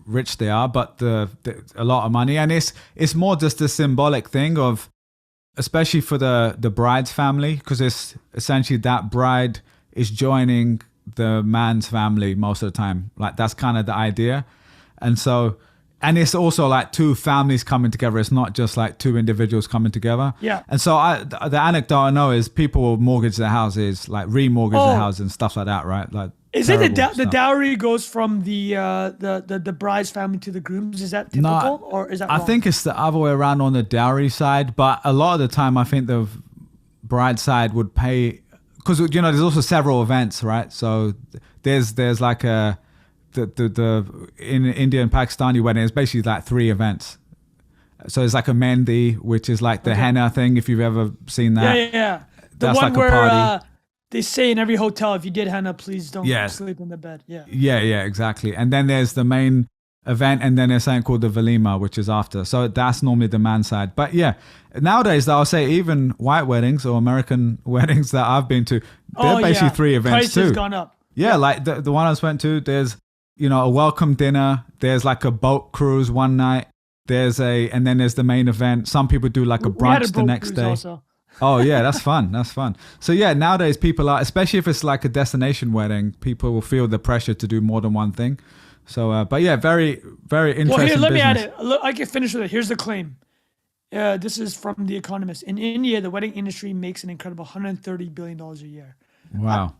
rich they are, but a lot of money, and it's more just a symbolic thing of, especially for the bride's family, because it's essentially that bride is joining the man's family most of the time. Like that's kind of the idea, and so. And it's also like two families coming together. It's not just like two individuals coming together. Yeah. And so the anecdote I know is people will mortgage their houses, like remortgage their houses and stuff like that, right? Like, is it the dowry goes from the bride's family to the groom's? Is that typical, or is that wrong? I think it's the other way around on the dowry side, but a lot of the time I think the bride side would pay, because there's also several events, right? So there's like the in India and Pakistani wedding, it's basically like 3 events. So it's like a mehndi, which is like the henna thing, if you've ever seen that. Yeah. The That's one like where a party. They say in every hotel, if you did henna, please don't sleep in the bed. Yeah, exactly. And then there's the main event, and then there's something called the valima, which is after. So that's normally the man side. But yeah, nowadays I'll say even white weddings or American weddings that I've been to, they're basically 3 events too. Price has gone up. Yeah, like the one I just went to, there's a welcome dinner. There's like a boat cruise one night. And then there's the main event. Some people do like a brunch the next day. Also. Oh yeah, that's fun. That's fun. So yeah, nowadays people are, especially if it's like a destination wedding, people will feel the pressure to do more than one thing. So, but yeah, very, very interesting. Well, here, let me add business. it. Look, I can finish with it. Here's the claim. This is from The Economist. In India, the wedding industry makes an incredible $130 billion a year. Wow.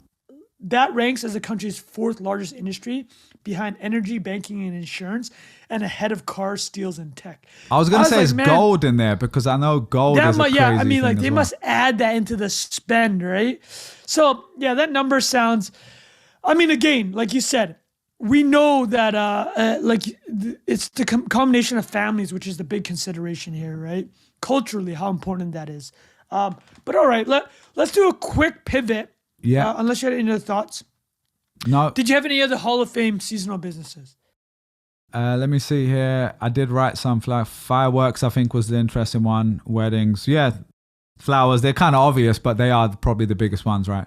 That ranks as the country's 4th largest industry, behind energy, banking, and insurance, and ahead of cars, steels, and tech. I was going to say it's gold in there, because I know gold is a crazy I mean, like thing they must add that into the spend, right? So yeah, that number sounds. I mean, again, like you said, we know that it's the combination of families, which is the big consideration here, right? Culturally, how important that is. But all right, let's do a quick pivot. Yeah. Unless you had any other thoughts. No. Did you have any other Hall of Fame seasonal businesses? Let me see here. I did write some fireworks. I think was the interesting one. Weddings, yeah, flowers. They're kind of obvious, but they are probably the biggest ones, right?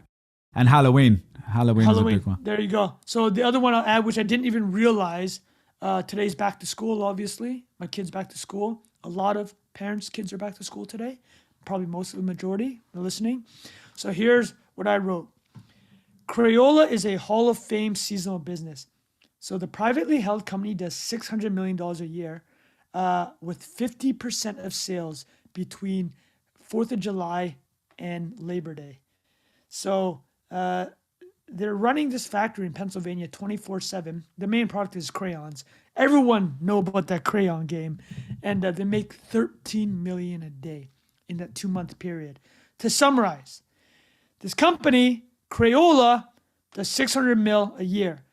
And Halloween. Halloween is a big one. There you go. So the other one I'll add, which I didn't even realize, today's back to school. Obviously, my kid's back to school. A lot of parents' kids are back to school today. Probably most of the majority are listening. So here's what I wrote. Crayola is a Hall of Fame seasonal business. So the privately held company does $600 million a year with 50% of sales between 4th of July and Labor Day. So they're running this factory in Pennsylvania 24/7. The main product is crayons. Everyone know about that crayon game. And they make $13 million a day in that 2-month period. To summarize, this company, Crayola, does $600 million a year.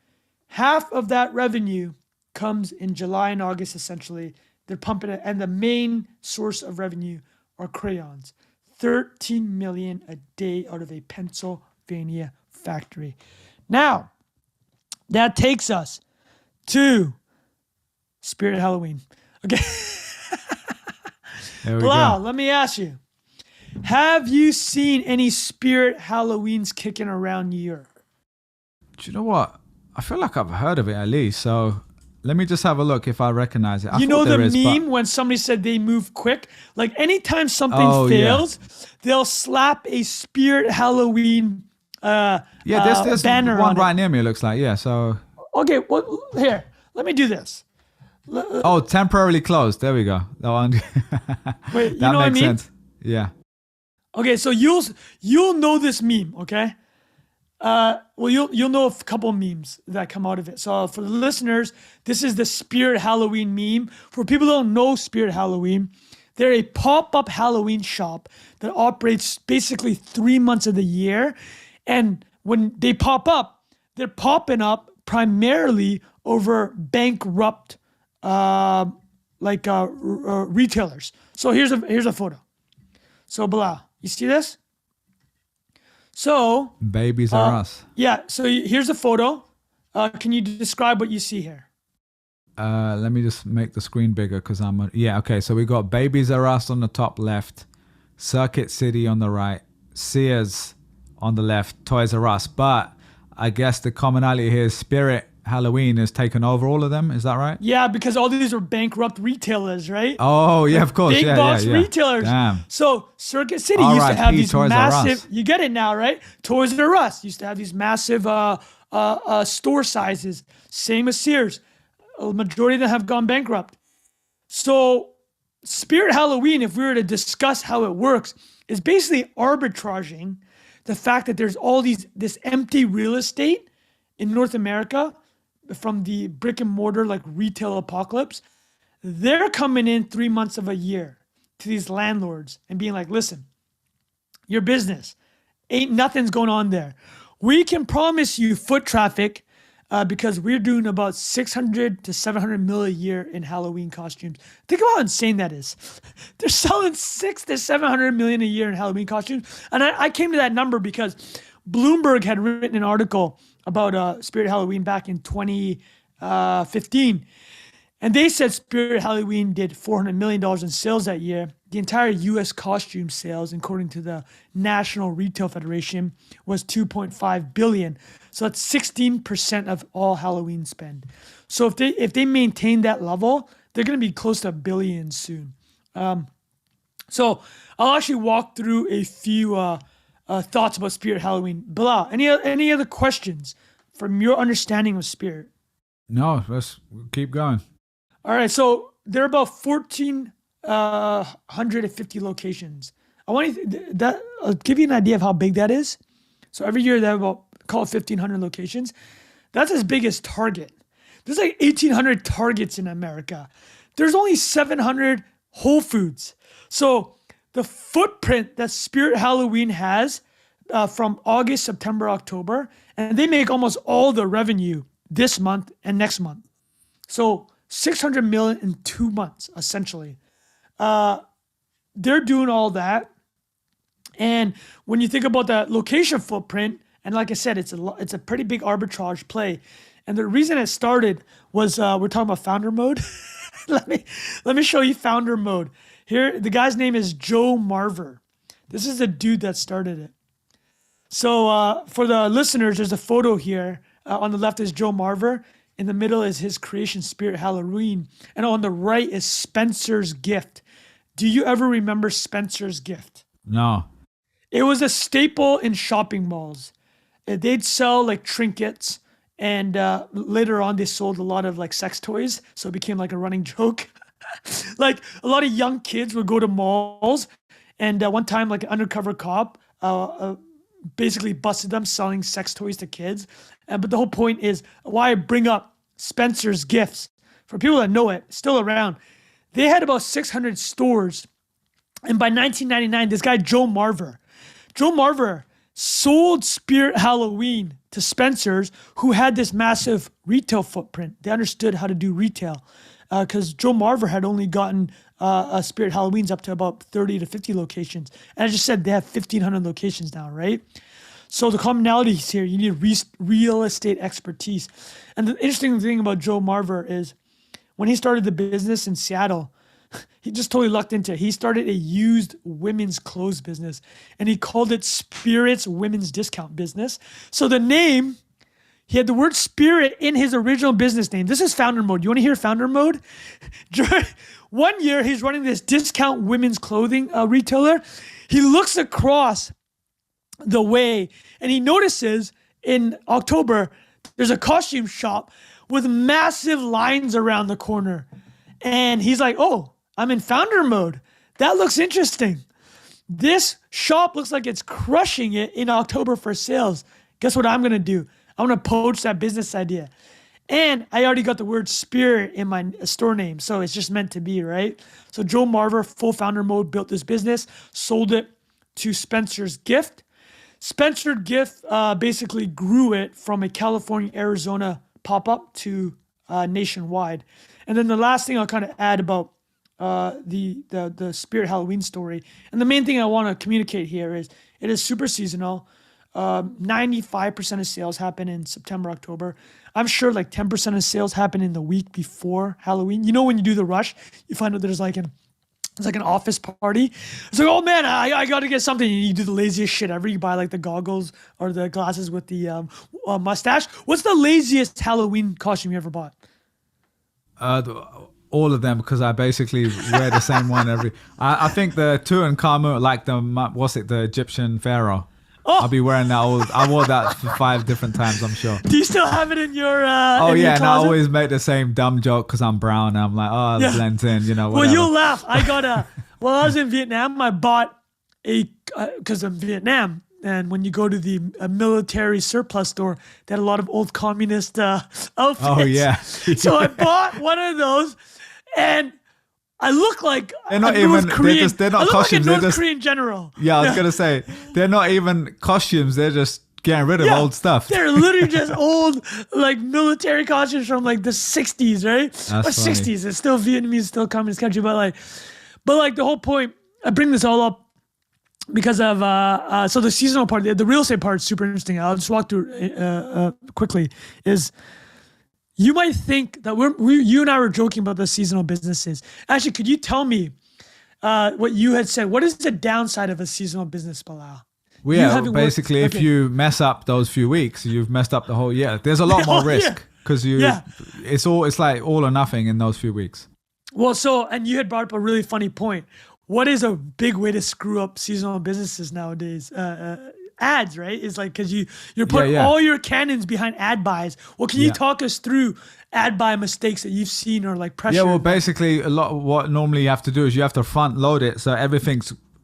Half of that revenue comes in July and August, essentially. They're pumping it. And the main source of revenue are crayons. $13 million a day out of a Pennsylvania factory. Now, that takes us to Spirit Halloween. Okay. Bilal, let me ask you. Have you seen any Spirit Halloweens kicking around New York? Do you know what? I feel like I've heard of it at least. So let me just have a look if I recognize it. You know the meme when somebody said they move quick? Like anytime something fails, they'll slap a Spirit Halloween there's banner one on right it. near me, it looks like. Yeah, so. Okay, well, here, let me do this. Oh, temporarily closed. There we go. That one. Wait, you that know what I makes mean? sense. Yeah. Okay, so you'll know this meme, okay? Well, you'll know a couple memes that come out of it. So for the listeners, this is the Spirit Halloween meme. For people who don't know Spirit Halloween, they're a pop-up Halloween shop that operates basically 3 months of the year. And when they pop up, they're popping up primarily over bankrupt retailers. So here's a photo. So Bilal, you see this? So Babies Are Us. Yeah. So here's a photo. Can you describe what you see here? Let me just make the screen bigger because okay. So we got Babies Are Us on the top left, Circuit City on the right, Sears on the left, Toys R Us. But I guess the commonality here is Spirit Halloween has taken over all of them. Is that right? Yeah, because all these are bankrupt retailers, right? Oh, yeah, of course. Big box retailers. Damn. So Circuit City used to have these Toys massive, you get it now, right? Toys R Us used to have these massive store sizes. Same as Sears. A majority of them have gone bankrupt. So Spirit Halloween, if we were to discuss how it works, is basically arbitraging the fact that there's this empty real estate in North America from the brick and mortar like retail apocalypse. They're coming in 3 months of a year to these landlords and being like, listen, your business, nothing's going on there. We can promise you foot traffic because we're doing about 600 to 700 mil a year in Halloween costumes. Think about how insane that is. They're selling 6 to 700 million a year in Halloween costumes. And I came to that number because Bloomberg had written an article about Spirit Halloween back in 2015. And they said Spirit Halloween did $400 million in sales that year. The entire U.S. costume sales, according to the National Retail Federation, was $2.5 billion. So that's 16% of all Halloween spend. So if they maintain that level, they're going to be close to $1 billion soon. So I'll actually walk through a few thoughts about Spirit Halloween. Bilal, any other questions from your understanding of Spirit? No, let's keep going. All right, so there are about 1,450 locations. I'll give you an idea of how big that is. So every year they have about, call it 1,500 locations. That's as big as Target. There's like 1,800 Targets in America. There's only 700 Whole Foods. So the footprint that Spirit Halloween has from August, September, October, and they make almost all the revenue this month and next month. So 600 million in 2 months, essentially. They're doing all that. And when you think about that location footprint, and like I said, it's a pretty big arbitrage play. And the reason it started was we're talking about founder mode. let me show you founder mode. Here, the guy's name is Joe Marver. This is the dude that started it. So for the listeners, there's a photo here. On the left is Joe Marver. In the middle is his creation, Spirit Halloween. And on the right is Spencer's Gift. Do you ever remember Spencer's Gift? No. It was a staple in shopping malls. They'd sell like trinkets, and later on they sold a lot of like sex toys, so it became like a running joke. Like a lot of young kids would go to malls, and one time like an undercover cop basically busted them selling sex toys to kids. But the whole point is why I bring up Spencer's Gifts. For people that know it, still around. They had about 600 stores, and by 1999, this guy Joe Marver sold Spirit Halloween to Spencer's, who had this massive retail footprint. They understood how to do retail because Joe Marver had only gotten Spirit Halloweens up to about 30 to 50 locations. And I just said they have 1,500 locations now, right? So the commonalities here, you need real estate expertise. And the interesting thing about Joe Marver is when he started the business in Seattle, he just totally lucked into it. He started a used women's clothes business, and he called it Spirit's Women's Discount Business. So the name, he had the word spirit in his original business name. This is founder mode. You want to hear founder mode? One year, he's running this discount women's clothing retailer. He looks across the way, and he notices in October, there's a costume shop with massive lines around the corner. And he's like, oh, I'm in founder mode. That looks interesting. This shop looks like it's crushing it in October for sales. Guess what I'm going to do? I'm going to poach that business idea. And I already got the word spirit in my store name, so it's just meant to be, right? So Joe Marver, full founder mode, built this business, sold it to Spencer's Gift. Spencer Gift basically grew it from a California, Arizona pop-up to nationwide. And then the last thing I'll kind of add about the Spirit Halloween story, and the main thing I want to communicate here is it is super seasonal. 95% of sales happen in September, October. I'm sure like 10% of sales happen in the week before Halloween. You know, when you do the rush, you find out there's like it's like an office party. It's like, oh man, I got to get something. And you do the laziest shit ever. You buy like the goggles or the glasses with the mustache. What's the laziest Halloween costume you ever bought? All of them, because I basically wear the same one every. I think the Tutankhamun, like the Egyptian pharaoh. Oh. I'll be wearing that. I wore that for 5 different times, I'm sure. Do you still have it in your? Oh yeah, and I always make the same dumb joke because I'm brown. And I'm like, oh, it blends in, you know. Whatever. Well, you'll laugh. I got While I was in Vietnam, I bought because I'm Vietnam. And when you go to the military surplus store, they had a lot of old communist outfits. Oh, yeah. So I bought one of those, and I look like they're not even Korean. They're not costumes. Like a North Korean general. Yeah, I was gonna say they're not even costumes. They're just getting rid of old stuff. They're literally just old like military costumes from like the 60s, right? That's or 60s. It's still Vietnamese, still communist country, but like the whole point. I bring this all up because of so the seasonal part, the real estate part is super interesting. I'll just walk through quickly. Is you might think that you and I were joking about the seasonal businesses. Actually, could you tell me what you had said? What is the downside of a seasonal business, Bilal? Well, yeah, basically, if you mess up those few weeks, you've messed up the whole year. There's a lot more risk because it's like all or nothing in those few weeks. Well, and you had brought up a really funny point. What is a big way to screw up seasonal businesses nowadays? Ads, right? It's like because you're putting all your cannons behind ad buys. Well, can you talk us through ad buy mistakes that you've seen or like pressure? Yeah, well, basically, a lot of what normally you have to do is you have to front load it, so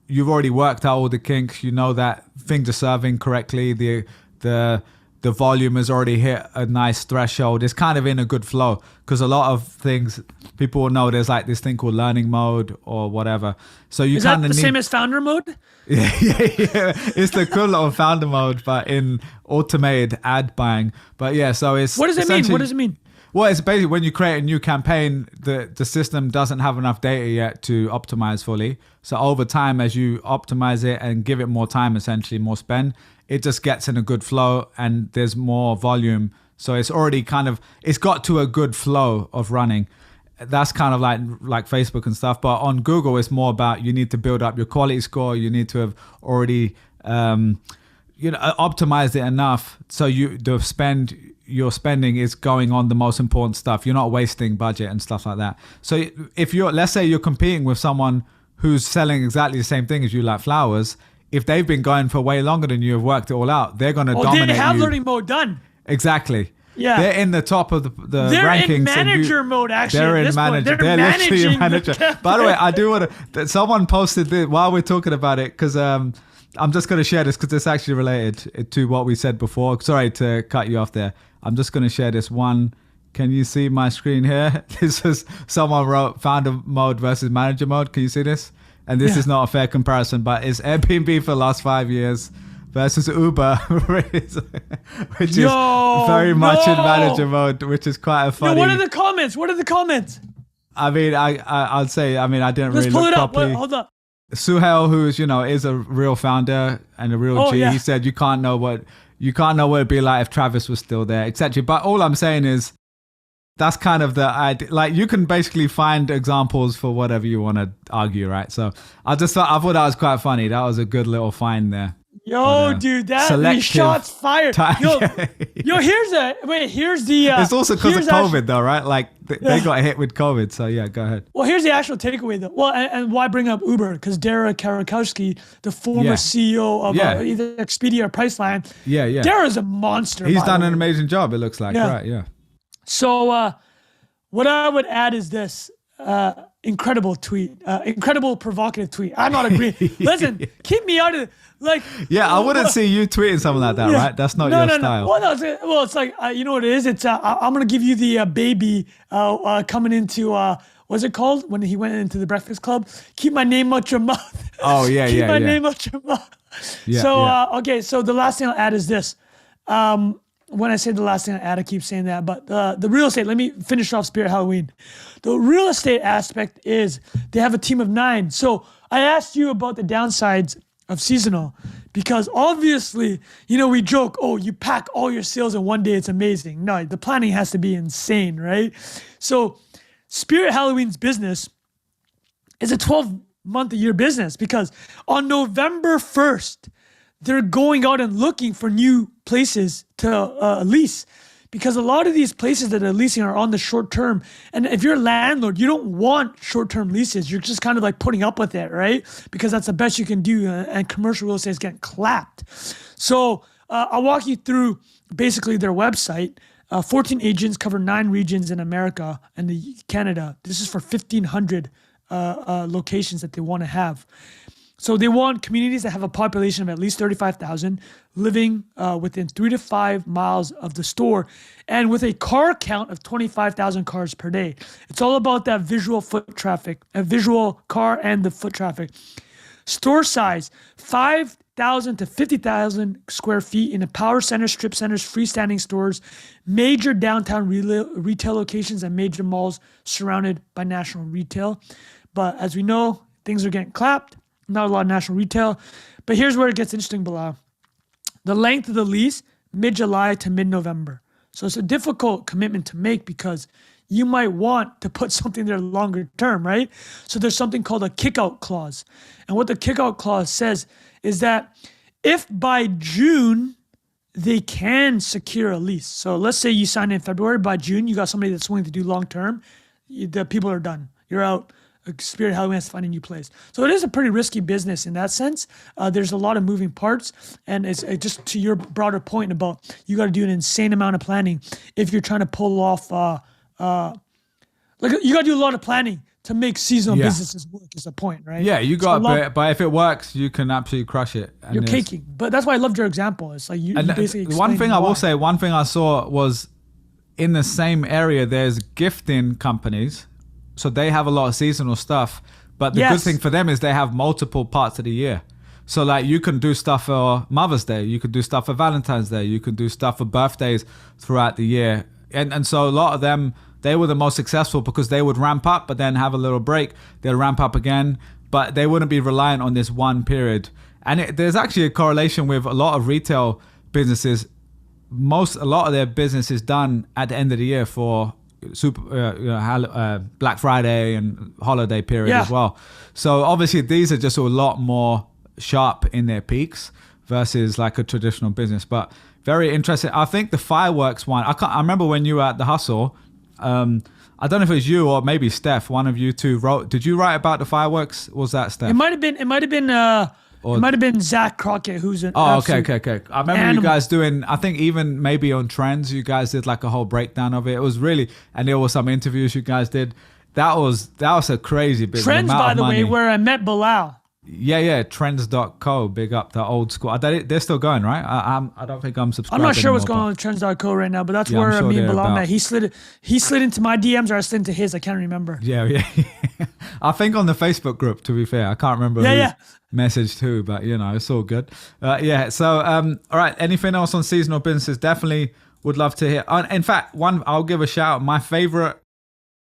you've already worked out all the kinks. You know that things are serving correctly. The volume has already hit a nice threshold. It's kind of in a good flow because a lot of things people will know there's like this thing called learning mode or whatever. So you kind of the same as founder mode? Yeah. It's the equivalent of founder mode, but in automated ad buying. But yeah, so it's what does it mean? What does it mean? Well, it's basically when you create a new campaign, the system doesn't have enough data yet to optimize fully. So over time, as you optimize it and give it more time, essentially more spend, it just gets in a good flow and there's more volume. So it's already it's got to a good flow of running. That's kind of like Facebook and stuff. But on Google, it's more about you need to build up your quality score. You need to have already optimized it enough so your spending is going on the most important stuff. You're not wasting budget and stuff like that. So if let's say you're competing with someone who's selling exactly the same thing as you, like flowers, if they've been going for way longer than you, have worked it all out, they're going to dominate they have you. learning mode done. Exactly. Yeah. They're in the top of the they're rankings. In manager mode, actually. They're in manager. They're literally in manager. By the way, I do want to. Someone posted this while we're talking about it, because I'm just going to share this because it's actually related to what we said before. Sorry to cut you off there. I'm just going to share this one. Can you see my screen here? This is someone wrote founder mode versus manager mode. Can you see this? And this is not a fair comparison, but it's Airbnb for the last 5 years versus Uber, which is very much in manager mode, which is quite a funny. What are the comments? What are the comments? I mean, I'd say, I didn't Let's really pull look it up. properly. Hold up. Suhail, who's, is a real founder and a real G, he said, you can't know what it'd be like if Travis was still there, etc. But all I'm saying is, that's kind of the idea. Like, you can basically find examples for whatever you want to argue, right? So I thought that was quite funny. That was a good little find there. Yo, dude, these shots fired. Here's the. It's also because of COVID, though, right? Like, they got hit with COVID. So yeah, go ahead. Well, here's the actual takeaway, though. Well, and why bring up Uber? Because Dara Karakowski, the former CEO of either Expedia or Priceline, Dara's a monster. He's done an amazing job. It looks like, right? Yeah. So, what I would add is this. Incredible tweet, incredible provocative tweet. I'm not agreeing. Listen, keep me out of I wouldn't see you tweeting something like that, right? That's not your style. Well, it's like you know what it is. It's I'm gonna give you the baby coming into what's it called when he went into the Breakfast Club? Keep my name out your mouth. Oh yeah, keep my name out your mouth. Okay. So the last thing I'll add is this. When I say the last thing I add, I keep saying that, but the real estate, let me finish off Spirit Halloween. The real estate aspect is they have a team of 9. So I asked you about the downsides of seasonal because obviously, we joke, oh, you pack all your sales in one day, it's amazing. No, the planning has to be insane, right? So Spirit Halloween's business is a 12-month-a-year business because on November 1st, they're going out and looking for new places to lease because a lot of these places that are leasing are on the short term. And if you're a landlord, you don't want short-term leases. You're just kind of like putting up with it, right? Because that's the best you can do. And commercial real estate is getting clapped. So I'll walk you through basically their website. 14 agents cover 9 regions in America and Canada. This is for 1,500 locations that they want to have. So they want communities that have a population of at least 35,000 living within 3 to 5 miles of the store and with a car count of 25,000 cars per day. It's all about that visual foot traffic, a visual car and the foot traffic. Store size, 5,000 to 50,000 square feet in a power center, strip centers, freestanding stores, major downtown retail locations and major malls surrounded by national retail. But as we know, things are getting clapped. Not a lot of national retail. But here's where it gets interesting, Bilal. The length of the lease, mid-July to mid-November. So it's a difficult commitment to make because you might want to put something there longer term, right? So there's something called a kick-out clause. And what the kick-out clause says is that if by June they can secure a lease. So let's say you sign in February, by June you got somebody that's willing to do long-term, the people are done. You're out. Spirit Halloween has to find a new place. So it is a pretty risky business in that sense. There's a lot of moving parts. And it's just to your broader point about you got to do an insane amount of planning if you're trying to pull off, you got to do a lot of planning to make seasonal businesses work is the point, right? Yeah, you got but if it works, you can absolutely crush it. And you're caking. But that's why I loved your example. It's like you basically one thing I will say, one thing I saw was in the same area, there's gifting companies. So they have a lot of seasonal stuff, but the good thing for them is they have multiple parts of the year. So like you can do stuff for Mother's Day, you can do stuff for Valentine's Day, you can do stuff for birthdays throughout the year. And so a lot of them, they were the most successful because they would ramp up, but then have a little break. They'll ramp up again, but they wouldn't be reliant on this one period. And there's actually a correlation with a lot of retail businesses. A lot of their business is done at the end of the year for Black Friday and holiday period as well. So obviously these are just a lot more sharp in their peaks versus like a traditional business. But very interesting. I think the fireworks one, I remember when you were at the Hustle, I don't know if it was you or maybe Steph, one of you two wrote. Did you write about the fireworks? Was that Steph? It might have been Or It might have been Zach Crockett, who's an oh, absolute okay. I remember you animal. guys doing. I think even maybe on Trends, you guys did like a whole breakdown of it. It was really, and there were some interviews you guys did. That was a crazy business. Trends, by the way, where I met Bilal. Yeah. Trends.co, big up the old school. They're still going, right? I don't think I'm subscribed. I'm not sure what's anymore, going on with Trends.co right now, but that's Yeah, I'm where sure me and they're Bilal about. met. He slid into my DMs, or I slid into his. I can't remember. Yeah. I think on the Facebook group, to be fair. I can't remember who messaged who, but it's all good. So, all right. Anything else on seasonal businesses? Definitely would love to hear. In fact, I'll give a shout out. My favorite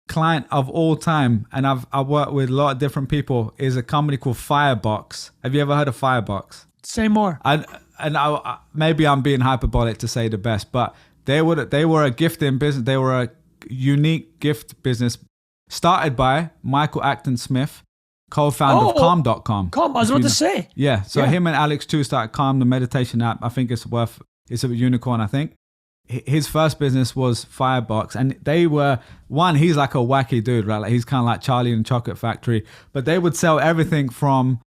client of all time, and I've worked with a lot of different people, is a company called Firebox. Have you ever heard of Firebox? Say more. Maybe I'm being hyperbolic to say the best, but they were a gifting business. They were a unique gift business started by Michael Acton Smith, co-founder of Calm.com. Calm, I was about to say. Yeah, so him and Alex too started Calm, the meditation app. I think it's a unicorn, I think. His first business was Firebox, and they were he's like a wacky dude, right? Like he's kind of like Charlie in the Chocolate Factory, but they would sell everything from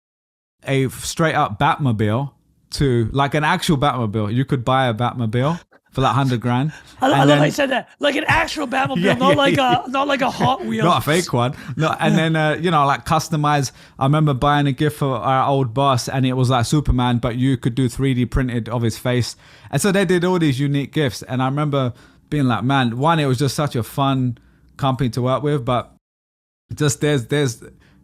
a straight up Batmobile to like an actual Batmobile. You could buy a Batmobile for like $100,000. I love how you said that, like an actual Batmobile, not like a Hot Wheel, not a fake one. No, and then like customize. I remember buying a gift for our old boss, and it was like Superman, but you could do 3D printed of his face. And so they did all these unique gifts, and I remember being like, man, it was just such a fun company to work with, but just there's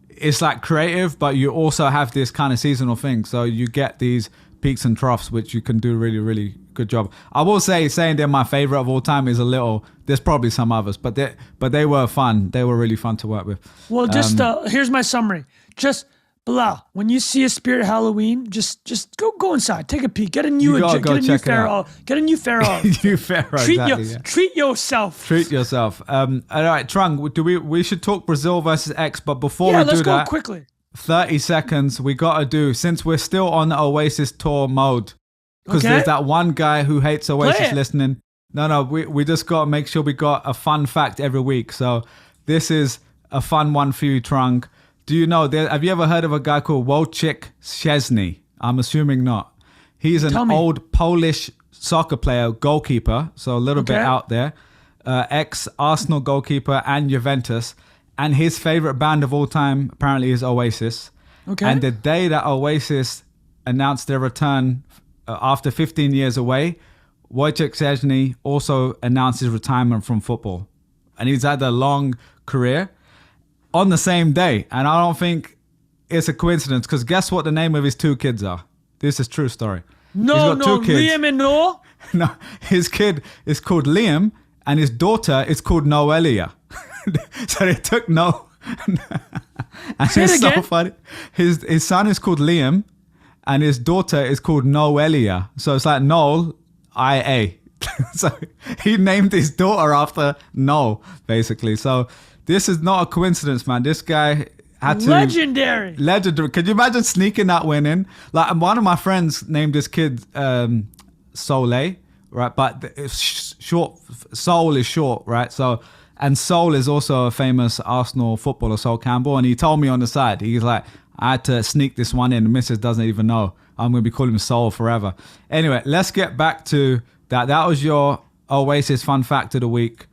it's like creative, but you also have this kind of seasonal thing, so you get these peaks and troughs, which you can do really, really good job. I will say, saying they're my favorite of all time is a little. There's probably some others, but they were fun. They were really fun to work with. Well, just here's my summary. Just Bilal, when you see a Spirit Halloween, just go inside, take a peek, get a new Pharaoh. New Pharaoh, exactly. Treat yourself. Treat yourself. All right, Trung, we should talk Brazil versus X, but before we do that, let's go quickly. 30 seconds. We got to do, since we're still on the Oasis tour mode, because there's that one guy who hates Oasis listening. No, we just got to make sure we got a fun fact every week. So this is a fun one for you, Trung. Do you know, have you ever heard of a guy called Wojciech Chesky? I'm assuming not. He's an old Polish soccer player, goalkeeper, so a little bit out there. Ex-Arsenal goalkeeper and Juventus. And his favorite band of all time apparently is Oasis. Okay. And the day that Oasis announced their return after 15 years away, Wojciech Szczesny also announced his retirement from football. And he's had a long career on the same day. And I don't think it's a coincidence, because guess what the name of his two kids are? This is a true story. No, Liam and Noah? No, his kid is called Liam, and his daughter is called Noelia. So they took and it's so funny. His son is called Liam, and his daughter is called Noelia. So it's like Noel, IA. So he named his daughter after Noel, basically. So this is not a coincidence, man. This guy had to... Legendary. Could you imagine sneaking that win in? Like, one of my friends named this kid Soleil, right? But it's short. Soul is short, right? So... And Sol is also a famous Arsenal footballer, Sol Campbell. And he told me on the side, he's like, I had to sneak this one in. The missus doesn't even know. I'm going to be calling him Sol forever. Anyway, let's get back to that. That was your Oasis fun fact of the week.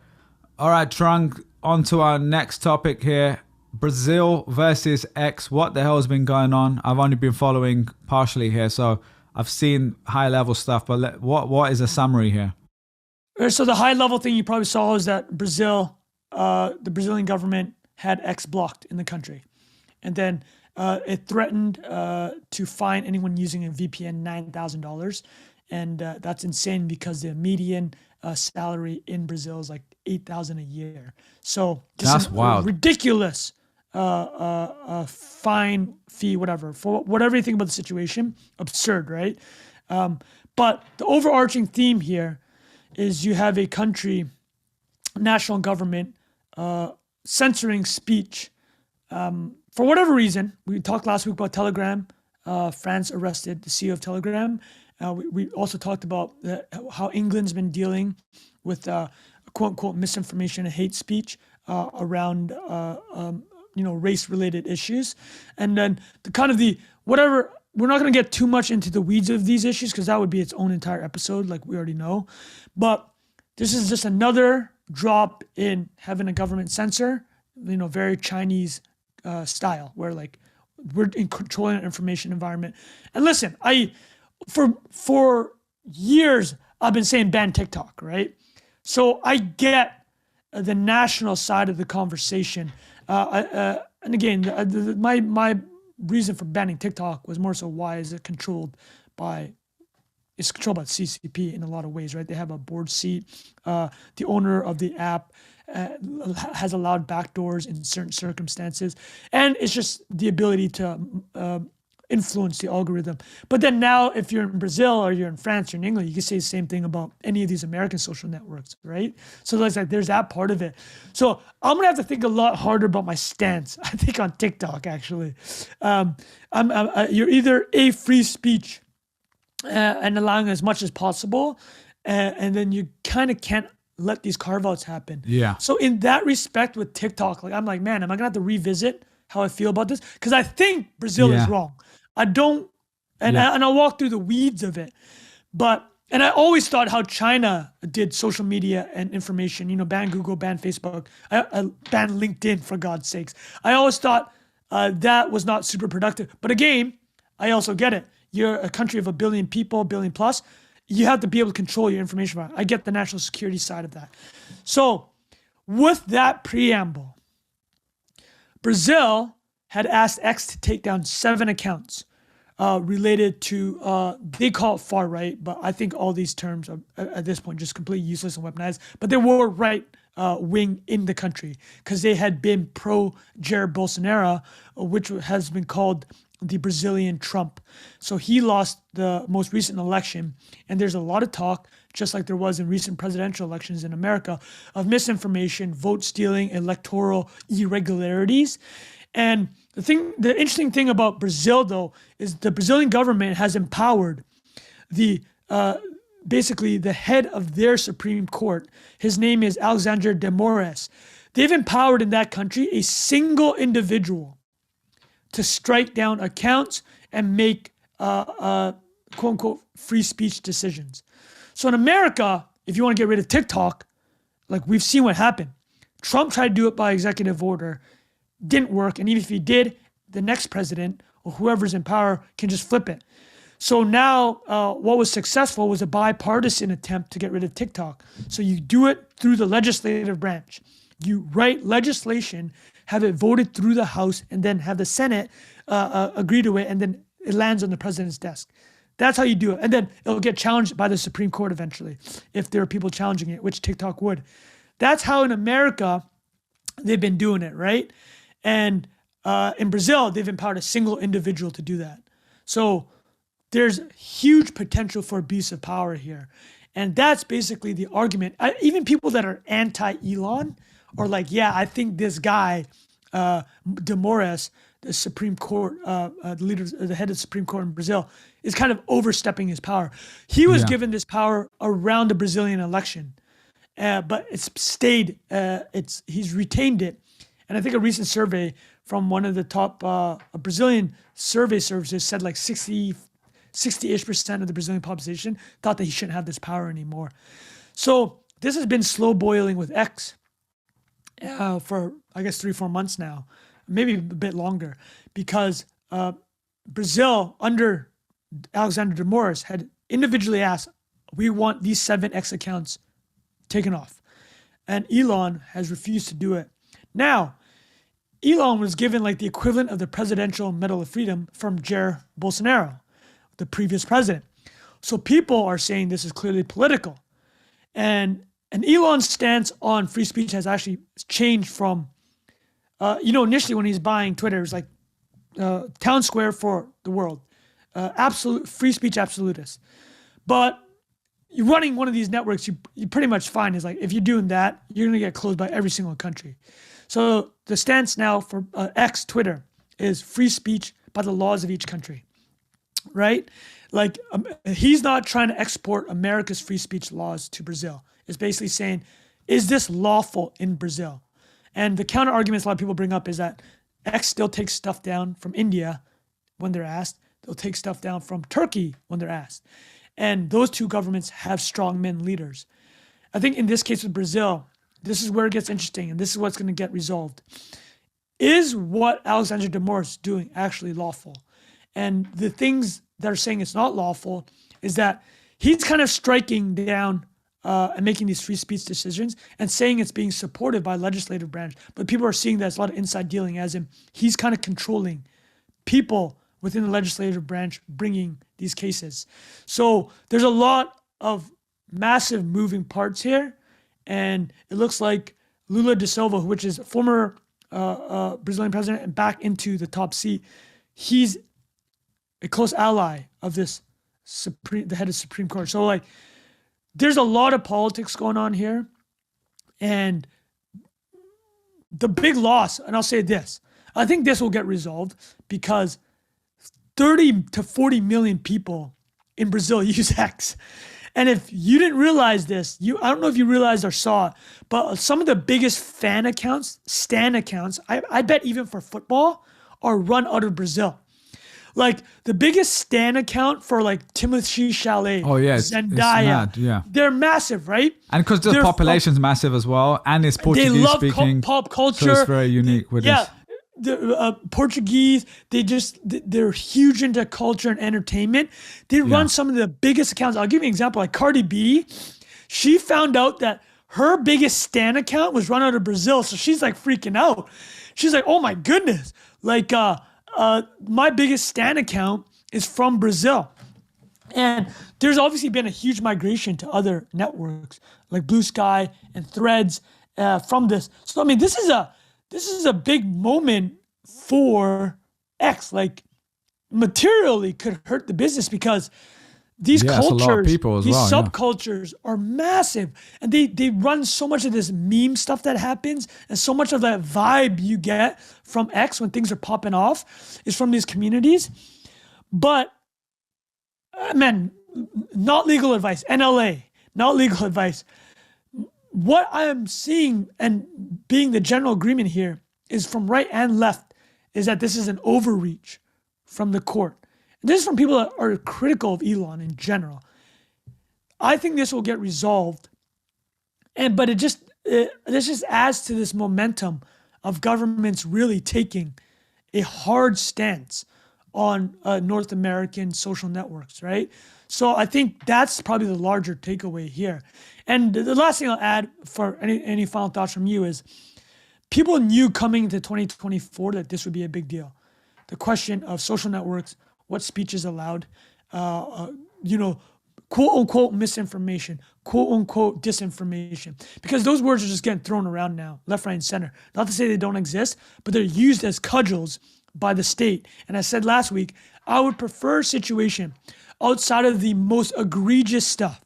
All right, Trung, on to our next topic here. Brazil versus X. What the hell has been going on? I've only been following partially here, so I've seen high-level stuff. But what is a summary here? So the high-level thing you probably saw is that the Brazilian government had X blocked in the country. And then it threatened to fine anyone using a VPN $9,000. And that's insane, because the median salary in Brazil is like $8,000 a year. So that's wild. Ridiculous fine, fee, whatever, for whatever you think about the situation. Absurd, right? But the overarching theme here is you have a country, national government, censoring speech for whatever reason. We talked last week about Telegram. France arrested the CEO of Telegram. We also talked about how England's been dealing with quote unquote misinformation and hate speech around race related issues, and then the whatever we're not going to get too much into the weeds of these issues because that would be its own entire episode, like we already know. But this is just another drop in having a government censor, very Chinese style, where like we're in controlling an information environment. And listen, for years I've been saying ban TikTok, right? So I get the national side of the conversation. And again, my reason for banning TikTok was more so why is it controlled by CCP in a lot of ways, right? They have a board seat. The owner of the app has allowed backdoors in certain circumstances. And it's just the ability to influence the algorithm. But then now if you're in Brazil or you're in France or in England, you can say the same thing about any of these American social networks, right? So there's that part of it. So I'm gonna have to think a lot harder about my stance, I think, on TikTok actually. You're either a free speech and allowing as much as possible, and then you kind of can't let these carve-outs happen. Yeah. So in that respect with TikTok, like I'm like, man, am I gonna have to revisit how I feel about this? Because I think Brazil is wrong. I don't, and I'll walk through the weeds of it. And I always thought how China did social media and information, ban Google, ban Facebook, ban LinkedIn, for God's sakes. I always thought that was not super productive. But again, I also get it. You're a country of 1 billion people, 1 billion plus. You have to be able to control your information. I get the national security side of that. So with that preamble, Brazil had asked X to take down 7 accounts related to, they call it far right, but I think all these terms are at this point just completely useless and weaponized. But they were right wing in the country because they had been pro Jair Bolsonaro, which has been called the Brazilian Trump. So he lost the most recent election, and there's a lot of talk, just like there was in recent presidential elections in America, of misinformation, vote stealing, electoral irregularities. And the interesting thing about Brazil, though, is the Brazilian government has empowered basically the head of their Supreme Court. His name is Alexandre de Moraes. They've empowered in that country a single individual to strike down accounts and make quote unquote free speech decisions. So in America, if you want to get rid of TikTok, like we've seen what happened. Trump tried to do it by executive order, didn't work. And even if he did, the next president or whoever's in power can just flip it. So now what was successful was a bipartisan attempt to get rid of TikTok. So you do it through the legislative branch. You write legislation, have it voted through the House, and then have the Senate agree to it, and then it lands on the president's desk. That's how you do it. And then it'll get challenged by the Supreme Court eventually, if there are people challenging it, which TikTok would. That's how in America they've been doing it, right? And in Brazil, they've empowered a single individual to do that. So there's huge potential for abuse of power here. And that's basically the argument. Even people that are anti-Elon are like, yeah, I think this guy, de Moraes, the Supreme Court, the head of the Supreme Court in Brazil, is kind of overstepping his power. He was given this power around the Brazilian election, but it's stayed, he's retained it. And I think a recent survey from one of the top Brazilian survey services said like 60-ish% of the Brazilian population thought that he shouldn't have this power anymore. So this has been slow boiling with X for, I guess, 3-4 months now, maybe a bit longer, because Brazil, under Alexandre de Moraes, had individually asked, we want these 7 X accounts taken off. And Elon has refused to do it. Now, Elon was given like the equivalent of the Presidential Medal of Freedom from Jair Bolsonaro, the previous president. So people are saying this is clearly political. And Elon's stance on free speech has actually changed from, initially when he's buying Twitter, it was like town square for the world, absolute free speech absolutist. But you're running one of these networks, you pretty much find is like, if you're doing that, you're going to get closed by every single country. So the stance now for X, Twitter, is free speech by the laws of each country, right? Like he's not trying to export America's free speech laws to Brazil. It's basically saying, is this lawful in Brazil? And the counter arguments a lot of people bring up is that X still takes stuff down from India when they're asked. they'll take stuff down from Turkey when they're asked. And those two governments have strongmen leaders. I think in this case with Brazil, this is where it gets interesting, and this is what's going to get resolved. Is what Alexander de Moor is doing actually lawful? And the things that are saying it's not lawful is that he's kind of striking down and making these free speech decisions and saying it's being supported by legislative branch. But people are seeing that it's a lot of inside dealing, as in he's kind of controlling people within the legislative branch bringing these cases. So there's a lot of massive moving parts here. And it looks like Lula da Silva, which is former Brazilian president and back into the top seat, he's a close ally of this the head of Supreme Court. So like, there's a lot of politics going on here. And the big loss, and I'll say this, I think this will get resolved because 30 to 40 million people in Brazil use X. And if you didn't realize this, I don't know if you realized or saw it, but some of the biggest fan accounts, stan accounts, I bet even for football, are run out of Brazil. Like the biggest stan account for like Timothée Chalamet, Zendaya, it's mad, they're massive, right? And because the population's massive as well, and it's Portuguese they love speaking, pop culture. So it's very unique with this. The Portuguese, they're huge into culture and entertainment. They run some of the biggest accounts. I'll give you an example. Like Cardi B, she found out that her biggest stan account was run out of Brazil, so she's like freaking out. She's like, "Oh my goodness! Like, my biggest stan account is from Brazil." And there's obviously been a huge migration to other networks like Blue Sky and Threads from this. So I mean, this is a big moment for X. Like, materially could hurt the business because these cultures, these subcultures are massive, and they run so much of this meme stuff that happens, and so much of that vibe you get from X when things are popping off is from these communities. But man, not legal advice. NLA, not legal advice. What I am seeing and being the general agreement here is from right and left is that this is an overreach from the court. And this is from people that are critical of Elon in general. I think this will get resolved, but this just adds to this momentum of governments really taking a hard stance on North American social networks, right? So I think that's probably the larger takeaway here. And the last thing I'll add for any final thoughts from you is people knew coming into 2024 that this would be a big deal. The question of social networks, what speech is allowed, quote unquote misinformation, quote unquote disinformation, because those words are just getting thrown around now, left, right, and center. Not to say they don't exist, but they're used as cudgels by the state. And I said last week, I would prefer a situation outside of the most egregious stuff.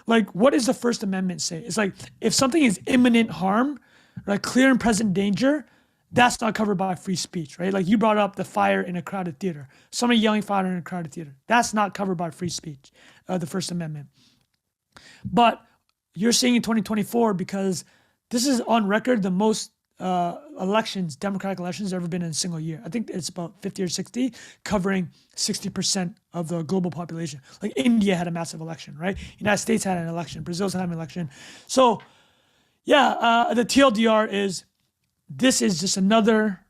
Like, what does the First Amendment say? It's like, if something is imminent harm, like clear and present danger, that's not covered by free speech, right? Like you brought up the fire in a crowded theater. Somebody yelling fire in a crowded theater. That's not covered by free speech, the First Amendment. But you're seeing in 2024, because this is on record the most Democratic elections ever been in a single year. I think it's about 50 or 60, covering 60% of the global population. Like India had a massive election, right? United States had an election. Brazil's had an election. So the TLDR is, this is just another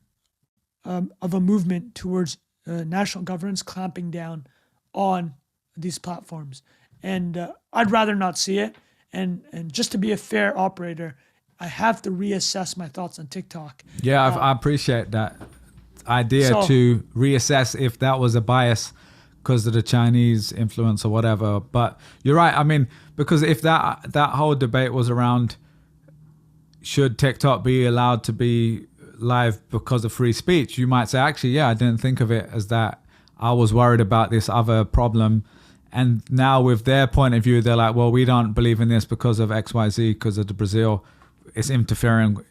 of a movement towards national governments clamping down on these platforms. And I'd rather not see it. And just to be a fair operator, I have to reassess my thoughts on TikTok. Yeah, I appreciate that idea to reassess if that was a bias because of the Chinese influence or whatever. But you're right. I mean, because if that whole debate was around, should TikTok be allowed to be live because of free speech, you might say, actually, yeah, I didn't think of it as that. I was worried about this other problem. And now with their point of view, they're like, well, we don't believe in this because of XYZ, because of the Brazil. It's interfering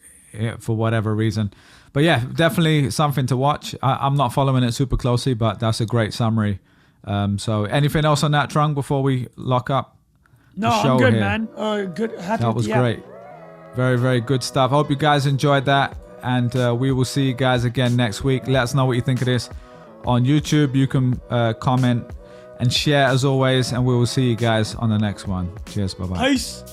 for whatever reason. But yeah, definitely something to watch. I'm not following it super closely, but that's a great summary. So anything else on that, Trung, before we lock up the show? I'm good, here? Man. Good. Happy. That was great. Very, very good stuff. Hope you guys enjoyed that. And we will see you guys again next week. Let us know what you think of this on YouTube. You can comment and share as always, and we will see you guys on the next one. Cheers. Bye-bye. Peace.